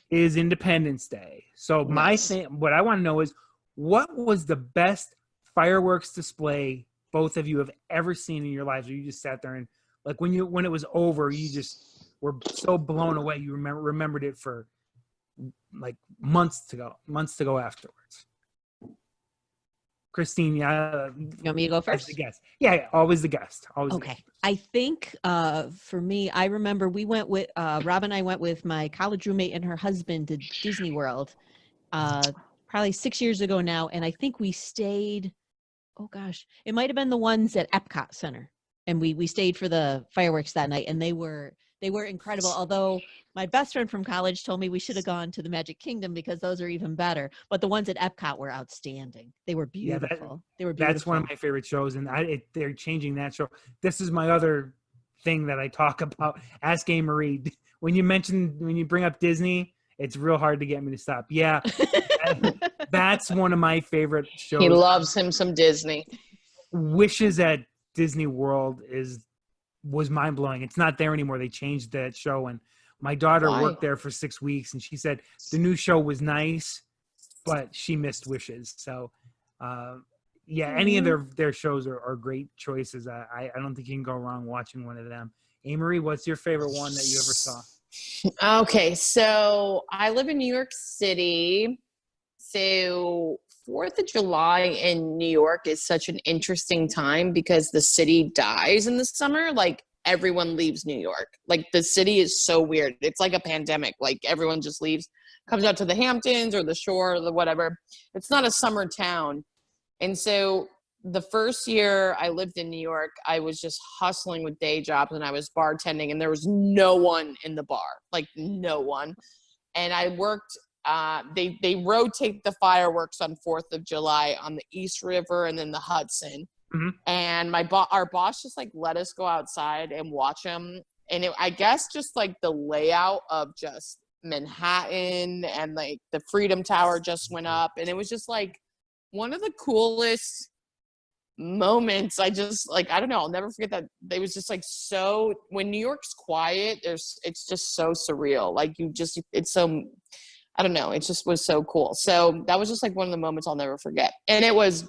is Independence Day. So what I want to know is, what was the best fireworks display both of you have ever seen in your lives, where you just sat there and, like, when it was over, you just were so blown away you remembered it for like months to go afterwards? Christine, You want me to go first? The guest. Yeah, always the guest. Always. Okay. I think for me, I remember we went with Rob and I went with my college roommate and her husband to Disney World probably 6 years ago now, and I think we stayed. Oh gosh, it might have been the ones at Epcot Center, and we stayed for the fireworks that night, and they were incredible. Although my best friend from college told me we should have gone to the Magic Kingdom because those are even better. But the ones at Epcot were outstanding. They were beautiful. They were beautiful. That's one of my favorite shows, and they're changing that show. This is my other thing that I talk about. Ask AMarie. When you bring up Disney, it's real hard to get me to stop. Yeah, that's one of my favorite shows. He loves him some Disney. Wishes at Disney World was mind-blowing. It's not there anymore. They changed that show, and my daughter worked there for 6 weeks, and she said the new show was nice, but she missed Wishes. So any of their shows are great choices. I don't think you can go wrong watching one of them. AMarie, what's your favorite one that you ever saw? Okay, so I live in New York City. So 4th of July in New York is such an interesting time because the city dies in the summer. Like, everyone leaves New York. Like, the city is so weird. It's like a pandemic. Like, everyone just leaves, comes out to the Hamptons or the shore or the whatever. It's not a summer town. And so the first year I lived in New York, I was just hustling with day jobs, and I was bartending, and there was no one in the bar, like no one. And I worked, they rotate the fireworks on 4th of July on the East River and then the Hudson. Mm-hmm. And our boss just like let us go outside and watch them. And I guess just like the layout of just Manhattan, and like the Freedom Tower just went up, and it was just like one of the coolest moments. I just, like, I don't know, I'll never forget that. It was just like, so when New York's quiet, it's just so surreal. Like, it's so, I don't know. It just was so cool. So that was just like one of the moments I'll never forget. And it was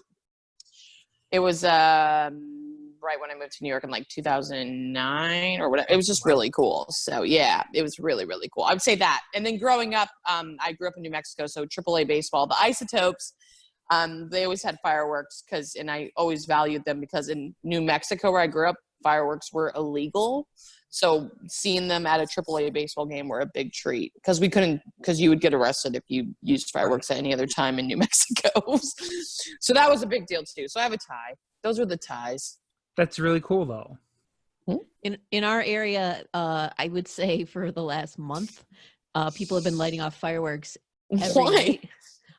right when I moved to New York in like 2009 or whatever. It was just really cool. So yeah, it was really, really cool. I would say that. And then growing up, I grew up in New Mexico, so AAA baseball, the Isotopes, they always had fireworks and I always valued them because in New Mexico where I grew up, fireworks were illegal. So seeing them at a AAA baseball game were a big treat because you would get arrested if you used fireworks at any other time in New Mexico. So that was a big deal too. So I have a tie. Those were the ties. That's really cool though. In our area, I would say for the last month, people have been lighting off fireworks every night.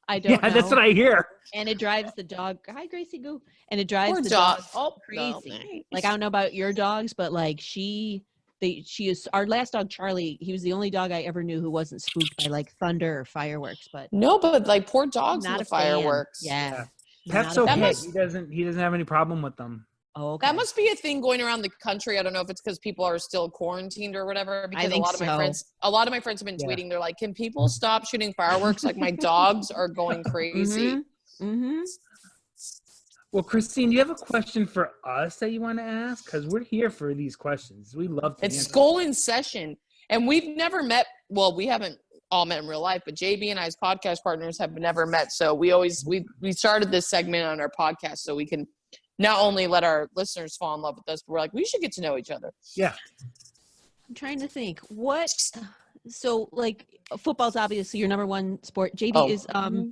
I don't know. That's what I hear. And it drives the dog. Hi, Gracie Goo. And it drives the dog crazy. No, nice. Like, I don't know about your dogs, but like she is our last dog, Charlie. He was the only dog I ever knew who wasn't spooked by like thunder or fireworks. But like poor dogs with the fireworks. Yeah. Pep's okay. He doesn't have any problem with them. Oh, okay. That must be a thing going around the country. I don't know if it's because people are still quarantined or whatever. Because a lot of my friends have been tweeting. They're like, "Can people stop shooting fireworks? Like my dogs are going crazy." Mm-hmm. Mm-hmm. Well, Christine, do you have a question for us that you want to ask? Because we're here for these questions. We love to It's Skol in Session. And we've never met. Well, we haven't all met in real life, but JB and I as podcast partners have never met. So we started this segment on our podcast so we can not only let our listeners fall in love with us, but we're like, we should get to know each other. Yeah. I'm trying to think. So like football's obviously your number one sport. JB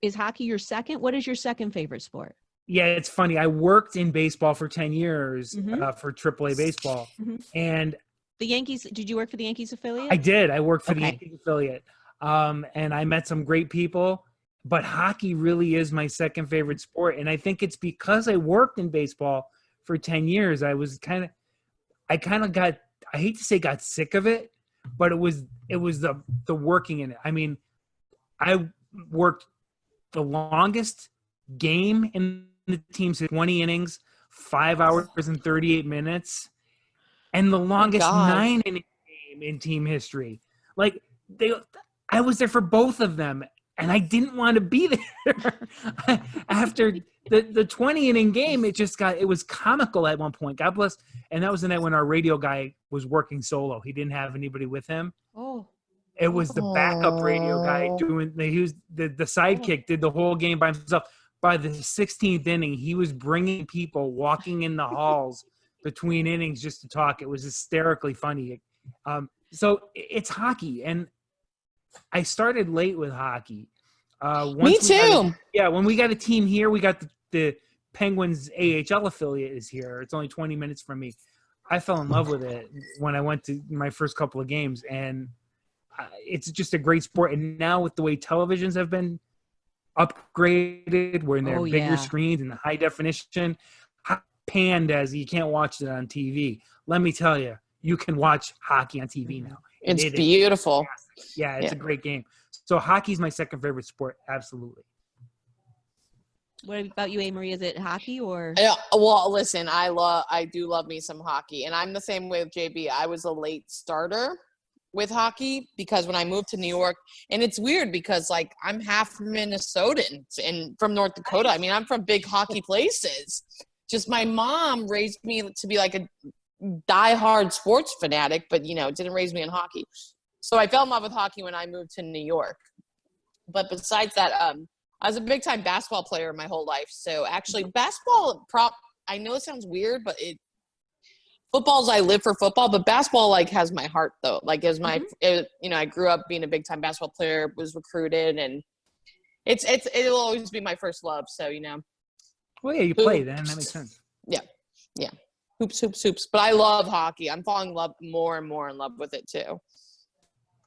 is hockey your second? What is your second favorite sport? Yeah, it's funny. I worked in baseball for 10 years for AAA baseball. Mm-hmm. And the Yankees, did you work for the Yankees affiliate? I did. I worked for the Yankees affiliate. And I met some great people, but hockey really is my second favorite sport. And I think it's because I worked in baseball for 10 years. I hate to say got sick of it, but it was the working in it. I mean, I worked the longest game in the team's 20 innings, 5 hours and 38 minutes, and the longest 9-inning game in team history. Like I was there for both of them, and I didn't want to be there. After the 20-inning game, it was comical at one point. God bless. And that was the night when our radio guy was working solo. He didn't have anybody with him. Oh. It was the backup radio guy he was the sidekick, did the whole game by himself. By the 16th inning, he was bringing people walking in the halls between innings just to talk. It was hysterically funny. So it's hockey, and I started late with hockey. Me too. When we got a team here, we got the Penguins AHL affiliate is here. It's only 20 minutes from me. I fell in love with it when I went to my first couple of games, and it's just a great sport. And now with the way televisions have been upgraded, where they're bigger screens and the high definition, panned as you can't watch it on TV. Let me tell you, you can watch hockey on TV now. It's beautiful. Yeah, it's a great game. So hockey's my second favorite sport. Absolutely. What about you, AMarie? Is it hockey or? Yeah, well, listen, I do love me some hockey, and I'm the same way with JB. I was a late starter with hockey because when I moved to New York, and it's weird because like I'm half Minnesotan and from North Dakota. I mean, I'm from big hockey places. Just my mom raised me to be like a diehard sports fanatic, but didn't raise me in hockey. So I fell in love with hockey when I moved to New York. But besides that, I was a big time basketball player my whole life. So actually basketball I know it sounds weird, but I live for football, but basketball like has my heart though. Like is my, I grew up being a big time basketball player, was recruited, and it'll always be my first love. So, Well, yeah, you play then. That makes sense. Yeah. Yeah. Hoops. But I love hockey. I'm falling more and more in love with it too.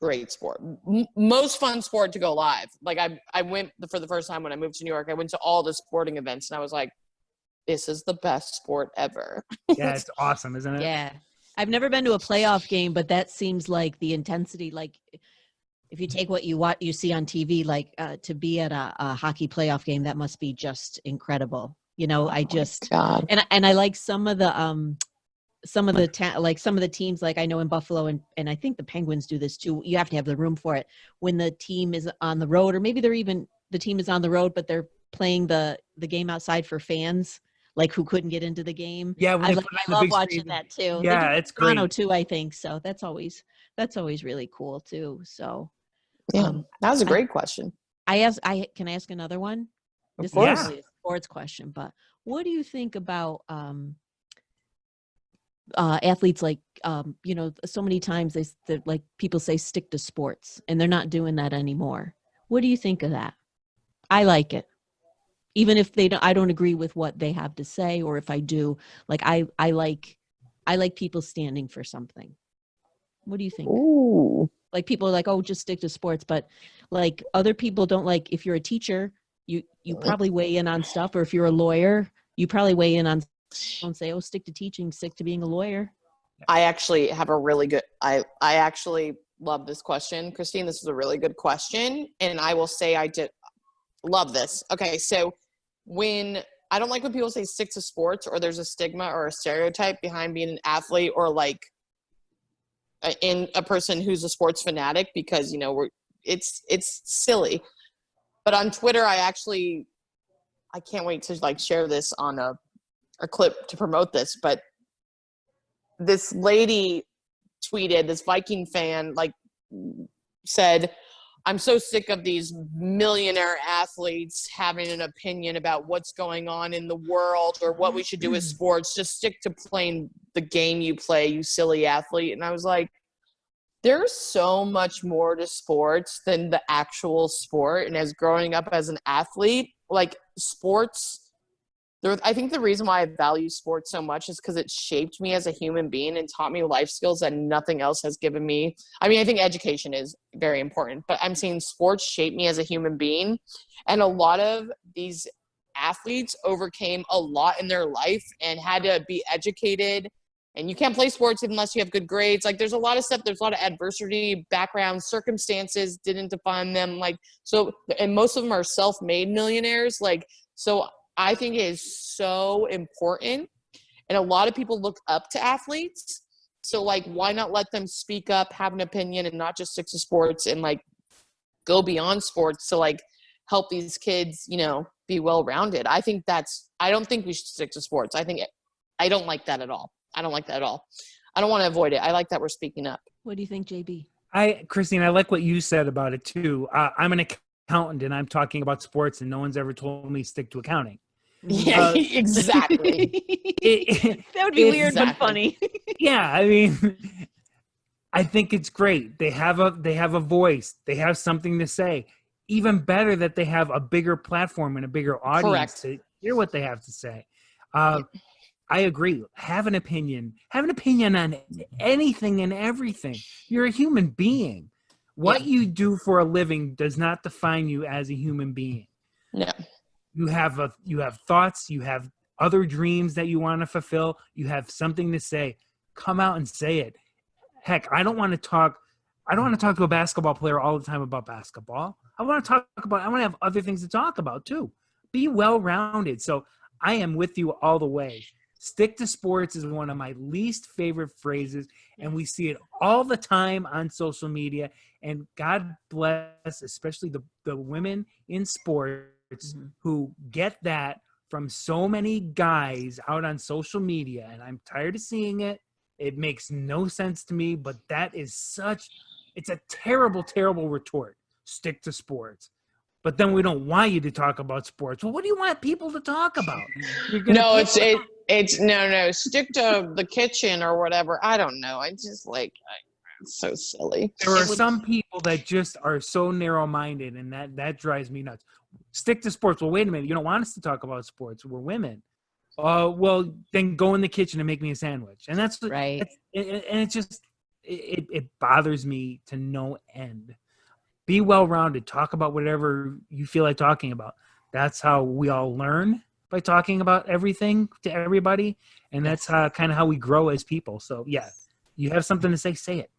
Great sport. Most fun sport to go live. Like I went for the first time when I moved to New York, I went to all the sporting events and I was like, this is the best sport ever. Yeah, it's awesome, isn't it? Yeah. I've never been to a playoff game, but that seems like the intensity, like if you take what you see on TV, like to be at a hockey playoff game, that must be just incredible. And I like some of the some of the like some of the teams, like I know in Buffalo and I think the Penguins do this too. You have to have the room for it when the team is on the road, or maybe the team is on the road, but they're playing the game outside for fans, like who couldn't get into the game. Yeah, when I they put it on the love big watching screen. that too. Yeah, they do it's Toronto great. too, I think. So that's always really cool too. So Yeah, that was a great question. Can I ask another one? Of This course. is really a sports question, but what do you think about athletes, like so many times they're like, people say stick to sports, and they're not doing that anymore. What do you think of that? I like it, even if I don't agree with what they have to say, or if I do, like I like people standing for something. What do you think? Ooh. Like, people are like, oh, just stick to sports, but like other people don't. Like, if you're a teacher, you probably weigh in on stuff, or if you're a lawyer, you probably weigh in on. Don't say, oh, stick to teaching, stick to being a lawyer. I actually have a really good, I actually love this question, Christine. This is a really good question. And I will say I did love this. Okay. So I don't like when people say stick to sports, or there's a stigma or a stereotype behind being an athlete, or like in a person who's a sports fanatic, because, it's silly. But on Twitter, I can't wait to like share this on a clip to promote this, but this lady tweeted, this Viking fan, like, said, I'm so sick of these millionaire athletes having an opinion about what's going on in the world or what we should do with sports. Just stick to playing the game you play, you silly athlete. And I was like, there's so much more to sports than the actual sport. And as growing up as an athlete, like, sports, I think the reason why I value sports so much is because it shaped me as a human being and taught me life skills that nothing else has given me. I mean, I think education is very important, but I'm saying sports shaped me as a human being. And a lot of these athletes overcame a lot in their life and had to be educated. And you can't play sports unless you have good grades. Like, there's a lot of stuff. There's a lot of adversity, background, circumstances didn't define them. Like, so, and most of them are self-made millionaires. Like, so I think it is so important. And a lot of people look up to athletes. So, like, why not let them speak up, have an opinion, and not just stick to sports, and like go beyond sports to like help these kids, be well-rounded. I don't think we should stick to sports. I don't like that at all. I don't like that at all. I don't want to avoid it. I like that we're speaking up. What do you think, JB? Christine, I like what you said about it too. I'm an accountant, and I'm talking about sports, and no one's ever told me stick to accounting. Yeah, exactly. That would be weird, but funny. Yeah, I mean, I think it's great. They have a voice. They have something to say. Even better that they have a bigger platform and a bigger audience to hear what they have to say. I agree. Have an opinion. Have an opinion on anything and everything. You're a human being. What you do for a living does not define you as a human being. No. You have thoughts. You have other dreams that you want to fulfill. You have something to say. Come out and say it. Heck, I don't want to talk to a basketball player all the time about basketball. I want to have other things to talk about too. Be well-rounded. So I am with you all the way. Stick to sports is one of my least favorite phrases, and we see it all the time on social media. And God bless, especially the women in sports who get that from so many guys out on social media. And I'm tired of seeing it. It makes no sense to me, but that is it's a terrible, terrible retort. Stick to sports. But then we don't want you to talk about sports. Well, what do you want people to talk about? It's no, stick to the kitchen or whatever. I don't know. I just it's so silly. There are some people that just are so narrow-minded, and that drives me nuts. Stick to sports. Well, wait a minute. You don't want us to talk about sports. We're women. Well, then go in the kitchen and make me a sandwich. And that's right. It bothers me to no end. Be well-rounded. Talk about whatever you feel like talking about. That's how we all learn, by talking about everything to everybody. And that's kind of how we grow as people. So, yeah, you have something to say, say it.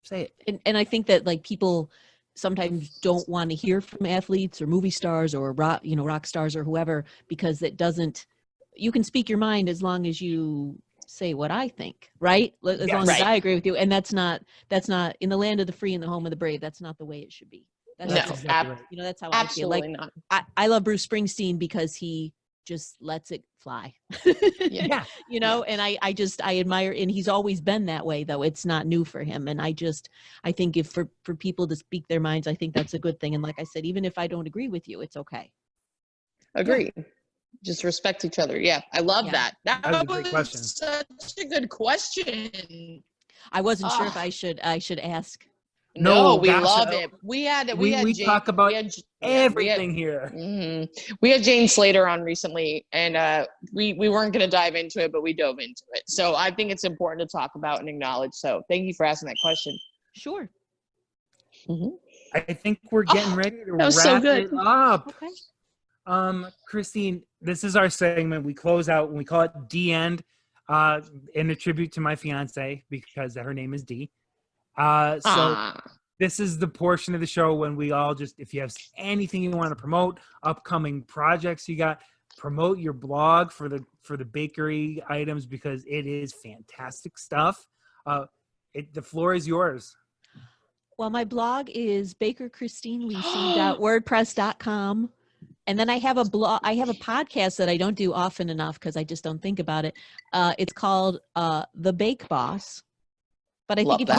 Say it. And I think that, like, people sometimes don't want to hear from athletes or movie stars or rock stars or whoever, because it doesn't – you can speak your mind as long as you say what I think, right? As long as I agree with you. And that's not in the land of the free and the home of the brave. That's not the way it should be. That's exactly right. That's how I feel. Like not. I love Bruce Springsteen because he just lets it fly. Yeah. And I admire, and he's always been that way, though. It's not new for him. And I think if for people to speak their minds, I think that's a good thing. And like I said, even if I don't agree with you, it's okay. Agree. Yeah. Just respect each other. Yeah. I love that. That was a great question. Such a good question. I wasn't sure if I should ask. No, we love it. We talk about everything here. Mm-hmm. We had Jane Slater on recently, and we weren't going to dive into it, but we dove into it. So I think it's important to talk about and acknowledge. So thank you for asking that question. Sure. Mm-hmm. I think we're getting ready to wrap it up. Okay. Christine, this is our segment. We close out and we call it D End, in a tribute to my fiance because her name is Dee. So this is the portion of the show when we all just, if you have anything you want to promote, upcoming projects you got, promote your blog for the bakery items because it is fantastic stuff. The floor is yours. Well, my blog is bakerchristinelisi.wordpress.com. And then I have a podcast that I don't do often enough because I just don't think about it. It's called The Bake Boss. But I think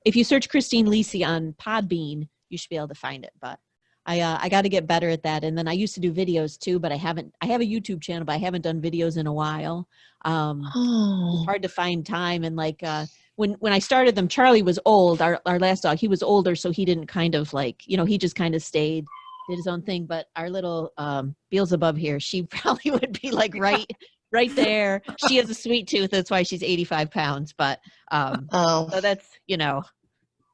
if you search Christine Lisi on Podbean, you should be able to find it. But I got to get better at that. And then I used to do videos too, but I have a YouTube channel, but I haven't done videos in a while. It's hard to find time. And like when I started them, Charlie was old. Our last dog, he was older, so he didn't kind of he just kind of stayed, did his own thing. But our little Beelzebub here, she probably would be like right there. She has a sweet tooth. That's why she's 85 pounds. But so that's,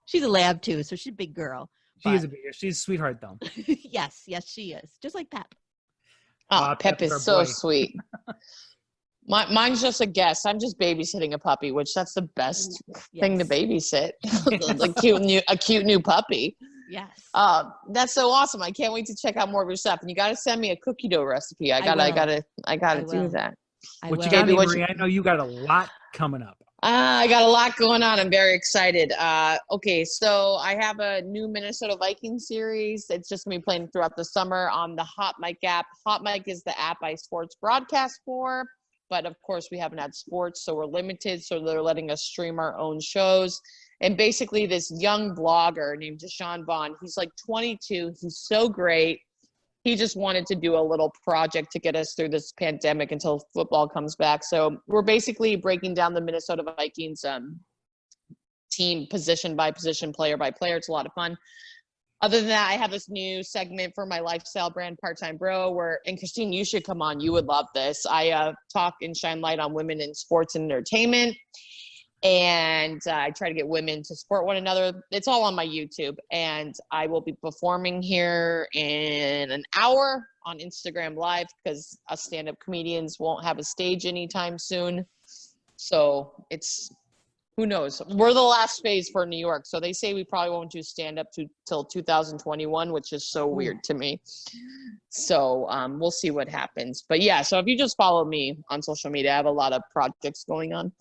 she's a lab too. So she's a big girl. She's a sweetheart though. Yes, she is. Just like Pep. Pep is so sweet. Mine's just a guest. I'm just babysitting a puppy, which that's the best thing to babysit. a cute new puppy. Yes. That's so awesome. I can't wait to check out more of your stuff. And you got to send me a cookie dough recipe. I gotta do that. What you got, AMarie? I know you got a lot coming up. I got a lot going on. I'm very excited. Okay, so I have a new Minnesota Vikings series. It's just going to be playing throughout the summer on the Hot Mic app. Hot Mic is the app I sports broadcast for, but of course we haven't had sports, so we're limited. So they're letting us stream our own shows. And basically this young blogger named Deshaun Vaughn, he's like 22. He's so great. He just wanted to do a little project to get us through this pandemic until football comes back. So we're basically breaking down the Minnesota Vikings team position by position, player by player. It's a lot of fun. Other than that, I have this new segment for my lifestyle brand, Part-Time Bro, and Christine, you should come on. You would love this. I talk and shine light on women in sports and entertainment. And I try to get women to support one another. It's all on my YouTube. And I will be performing here in an hour on Instagram Live because us stand-up comedians won't have a stage anytime soon. So who knows? We're the last phase for New York. So they say we probably won't do stand-up till 2021, which is so weird to me. So we'll see what happens. But yeah, so if you just follow me on social media, I have a lot of projects going on.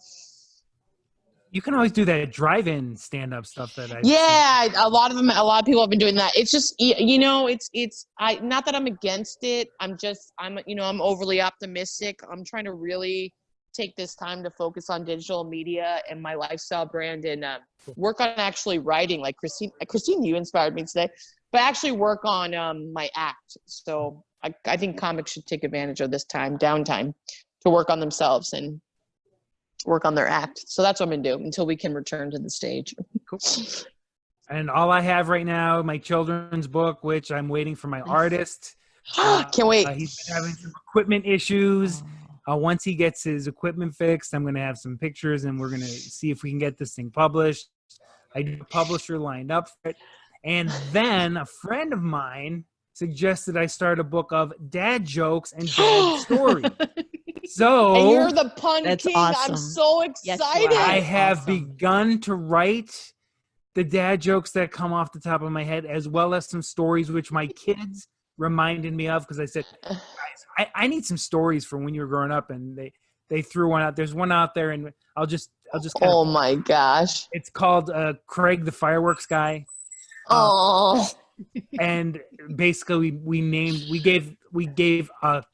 You can always do that drive-in stand-up stuff that a lot of people have been doing that. It's just, not that I'm against it. I'm overly optimistic. I'm trying to really take this time to focus on digital media and my lifestyle brand and work on actually writing. Like Christine, you inspired me today, but actually work on my act. So I think comics should take advantage of this downtime to work on themselves and work on their act. So that's what I'm gonna do until we can return to the stage. Cool. And all I have right now, my children's book, which I'm waiting for my artist. Can't wait. He's been having some equipment issues. Once he gets his equipment fixed, I'm gonna have some pictures and we're gonna see if we can get this thing published. I do a publisher lined up for it. And then a friend of mine suggested I start a book of dad jokes and dad stories. So and you're the pun king. Awesome. I'm so excited. I have begun to write the dad jokes that come off the top of my head, as well as some stories which my kids reminded me of because I said, guys, I need some stories from when you were growing up, and they threw one out. There's one out there, and I'll just kind Oh of, my gosh. it's called Craig the Fireworks Guy. Oh. And basically we gave a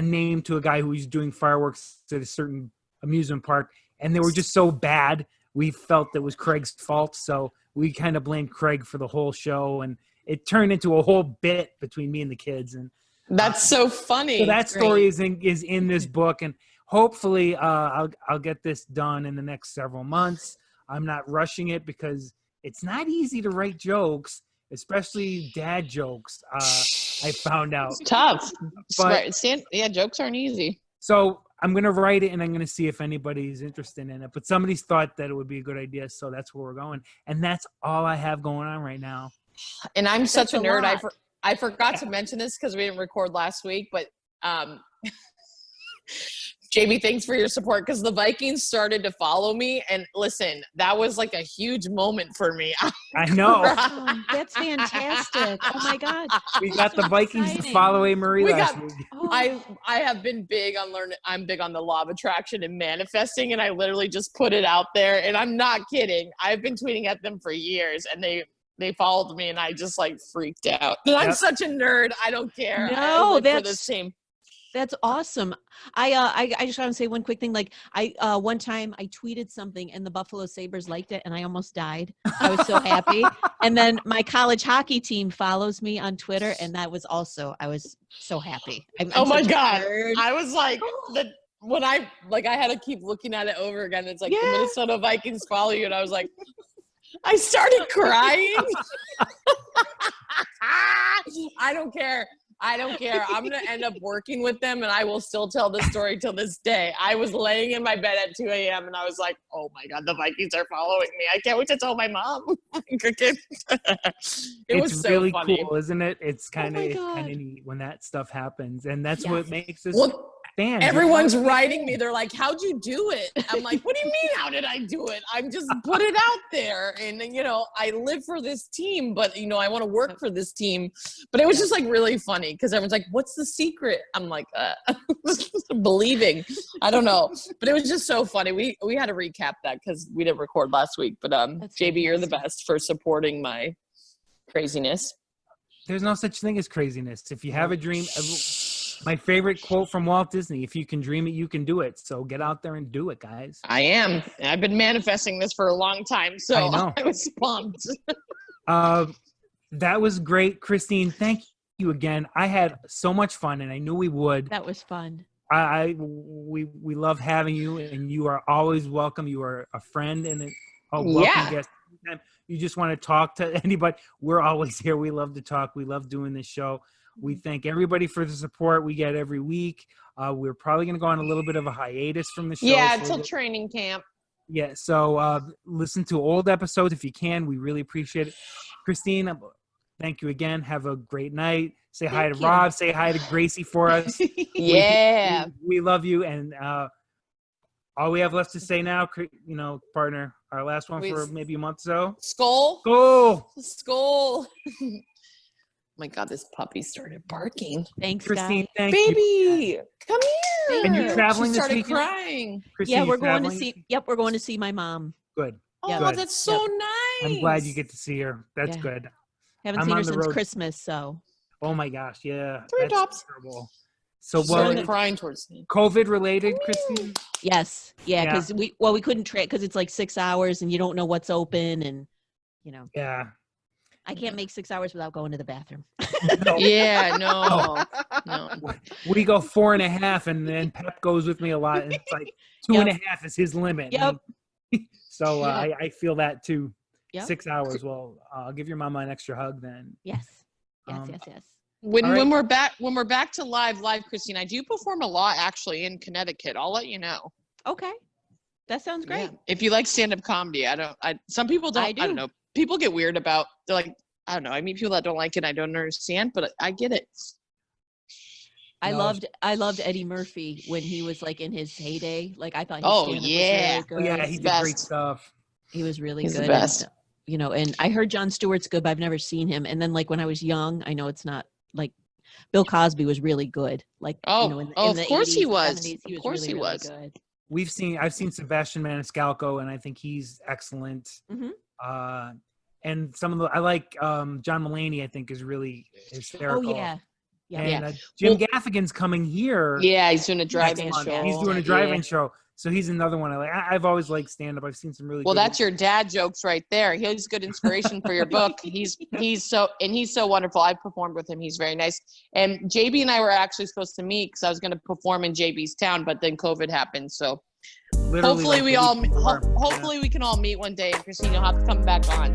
name to a guy who was doing fireworks at a certain amusement park, and they were just so bad we felt it was Craig's fault, so we kind of blamed Craig for the whole show, and it turned into a whole bit between me and the kids. And That's so funny. so that story is in this book, and hopefully I'll get this done in the next several months. I'm not rushing it because it's not easy to write jokes, especially dad jokes. I found out. It's tough. But, Jokes aren't easy. so I'm going to write it, and I'm going to see if anybody's interested in it. But somebody's thought that it would be a good idea, so that's where we're going. And that's all I have going on right now. And I'm such a nerd. lot. I forgot to mention this because we didn't record last week, but JB, thanks for your support, because the Vikings started to follow me. And listen, that was like a huge moment for me. I know. Oh, that's fantastic. Oh my God. We got the Vikings to exciting. follow AMarie last week. Oh, I have been big on I'm big on the law of attraction and manifesting, and I literally just put it out there, and I'm not kidding. I've been tweeting at them for years, and they followed me, and I just like freaked out. I'm such a nerd. I don't care. No, for the same. that's awesome. I just want to say one quick thing. Like one time I tweeted something and the Buffalo Sabres liked it and I almost died. I was so happy. And then my college hockey team follows me on Twitter, and I was so happy. I'm Oh my such a God. nerd. I was like, when I had to keep looking at it over again. It's like the Minnesota Vikings follow you, and I was like, I started crying. I don't care. I'm going to end up working with them, and I will still tell this story till this day. I was laying in my bed at 2 a.m. and I was like, oh my God, the Vikings are following me. I can't wait to tell my mom. It's so really funny. cool, isn't it? It's kind of neat when that stuff happens, and that's what makes us fans. Everyone's writing me. They're like, how'd you do it? I'm like, what do you mean, how did I do it? I'm just put it out there. And, I live for this team, but, I want to work for this team. But it was just like really funny because everyone's like, what's the secret? I'm like, believing. I don't know. But it was just so funny. We had to recap that because we didn't record last week. But JB, you're the best for supporting my craziness. There's no such thing as craziness. If you have a dream, my favorite quote from Walt Disney, if you can dream it, you can do it. So get out there and do it, guys. I am. I've been manifesting this for a long time. So I was pumped. That was great, Christine. Thank you again. I had so much fun, and I knew we would. That was fun. We love having you, and you are always welcome. You are a friend and a welcome guest. You just want to talk to anybody, we're always here. We love to talk. We love doing this show. We thank everybody for the support we get every week. We're probably going to go on a little bit of a hiatus from the show. Yeah, until training camp. Yeah, so listen to old episodes if you can. We really appreciate it. Christine, thank you again. Have a great night. Say hi to Rob. Say hi to Gracie for us. Yeah. We love you. And all we have left to say now, partner, our last one for maybe a month or so. Skol. My God, this puppy started barking. Thanks, Christine. guys. Thank Baby, you. come here. And you're traveling she this started weekend? crying. Christine, Yeah, we're going to traveling? see. Yep, we're going to see my mom. Good. Oh, Good. that's so nice. I'm glad you get to see her. That's Yeah. good. Haven't I'm seen on her the since road. Christmas, so. Oh my gosh, yeah. Three That's drops. terrible. So, She started well, crying towards me. COVID related, Christine? Yes, yeah, Yeah. because we couldn't trade because it's like 6 hours and you don't know what's open, and Yeah. I can't make 6 hours without going to the bathroom. No. Yeah, no. We go 4.5, and then Pep goes with me a lot, and it's like 2.5 is his limit. Yep. So Yep. I feel that too. Yep. 6 hours. Well, I'll give your mama an extra hug then. Yes. Um, Yes. When All right. when we're back to live, Christine, I do perform a lot actually in Connecticut. I'll let you know. Okay. That sounds great. Yeah. If you like stand-up comedy, some people don't. I do. don't know. People get weird about. They're like, I don't know. I mean, people that don't like it, I don't understand, but I get it. I No. loved Eddie Murphy when he was like in his heyday. Like I thought his Oh, stand-up yeah. was Oh, really good. yeah, he did Best. great stuff. He was really He's good. the best. And I heard Jon Stewart's good, but I've never seen him. And then like when I was young, I know it's not like Bill Cosby was really good. Like, in the of 80s, course he was. 70s, Of course really, he really was. good. I've seen Sebastian Maniscalco, and I think he's excellent. Mhm. And I like John Mulaney, I think is really hysterical. Oh yeah. Yeah. And Jim Gaffigan's coming here. Yeah, he's doing a drive-in next month. show. He's doing a drive-in show. So he's another one I like. I've always liked stand-up. I've seen some really Well, good that's your dad jokes right there. He's good inspiration for your book. He's so wonderful. I've performed with him. He's very nice. And JB and I were actually supposed to meet because I was going to perform in JB's town, but then COVID happened. So literally hopefully we can all meet one day. And Christine, you'll have to come back on.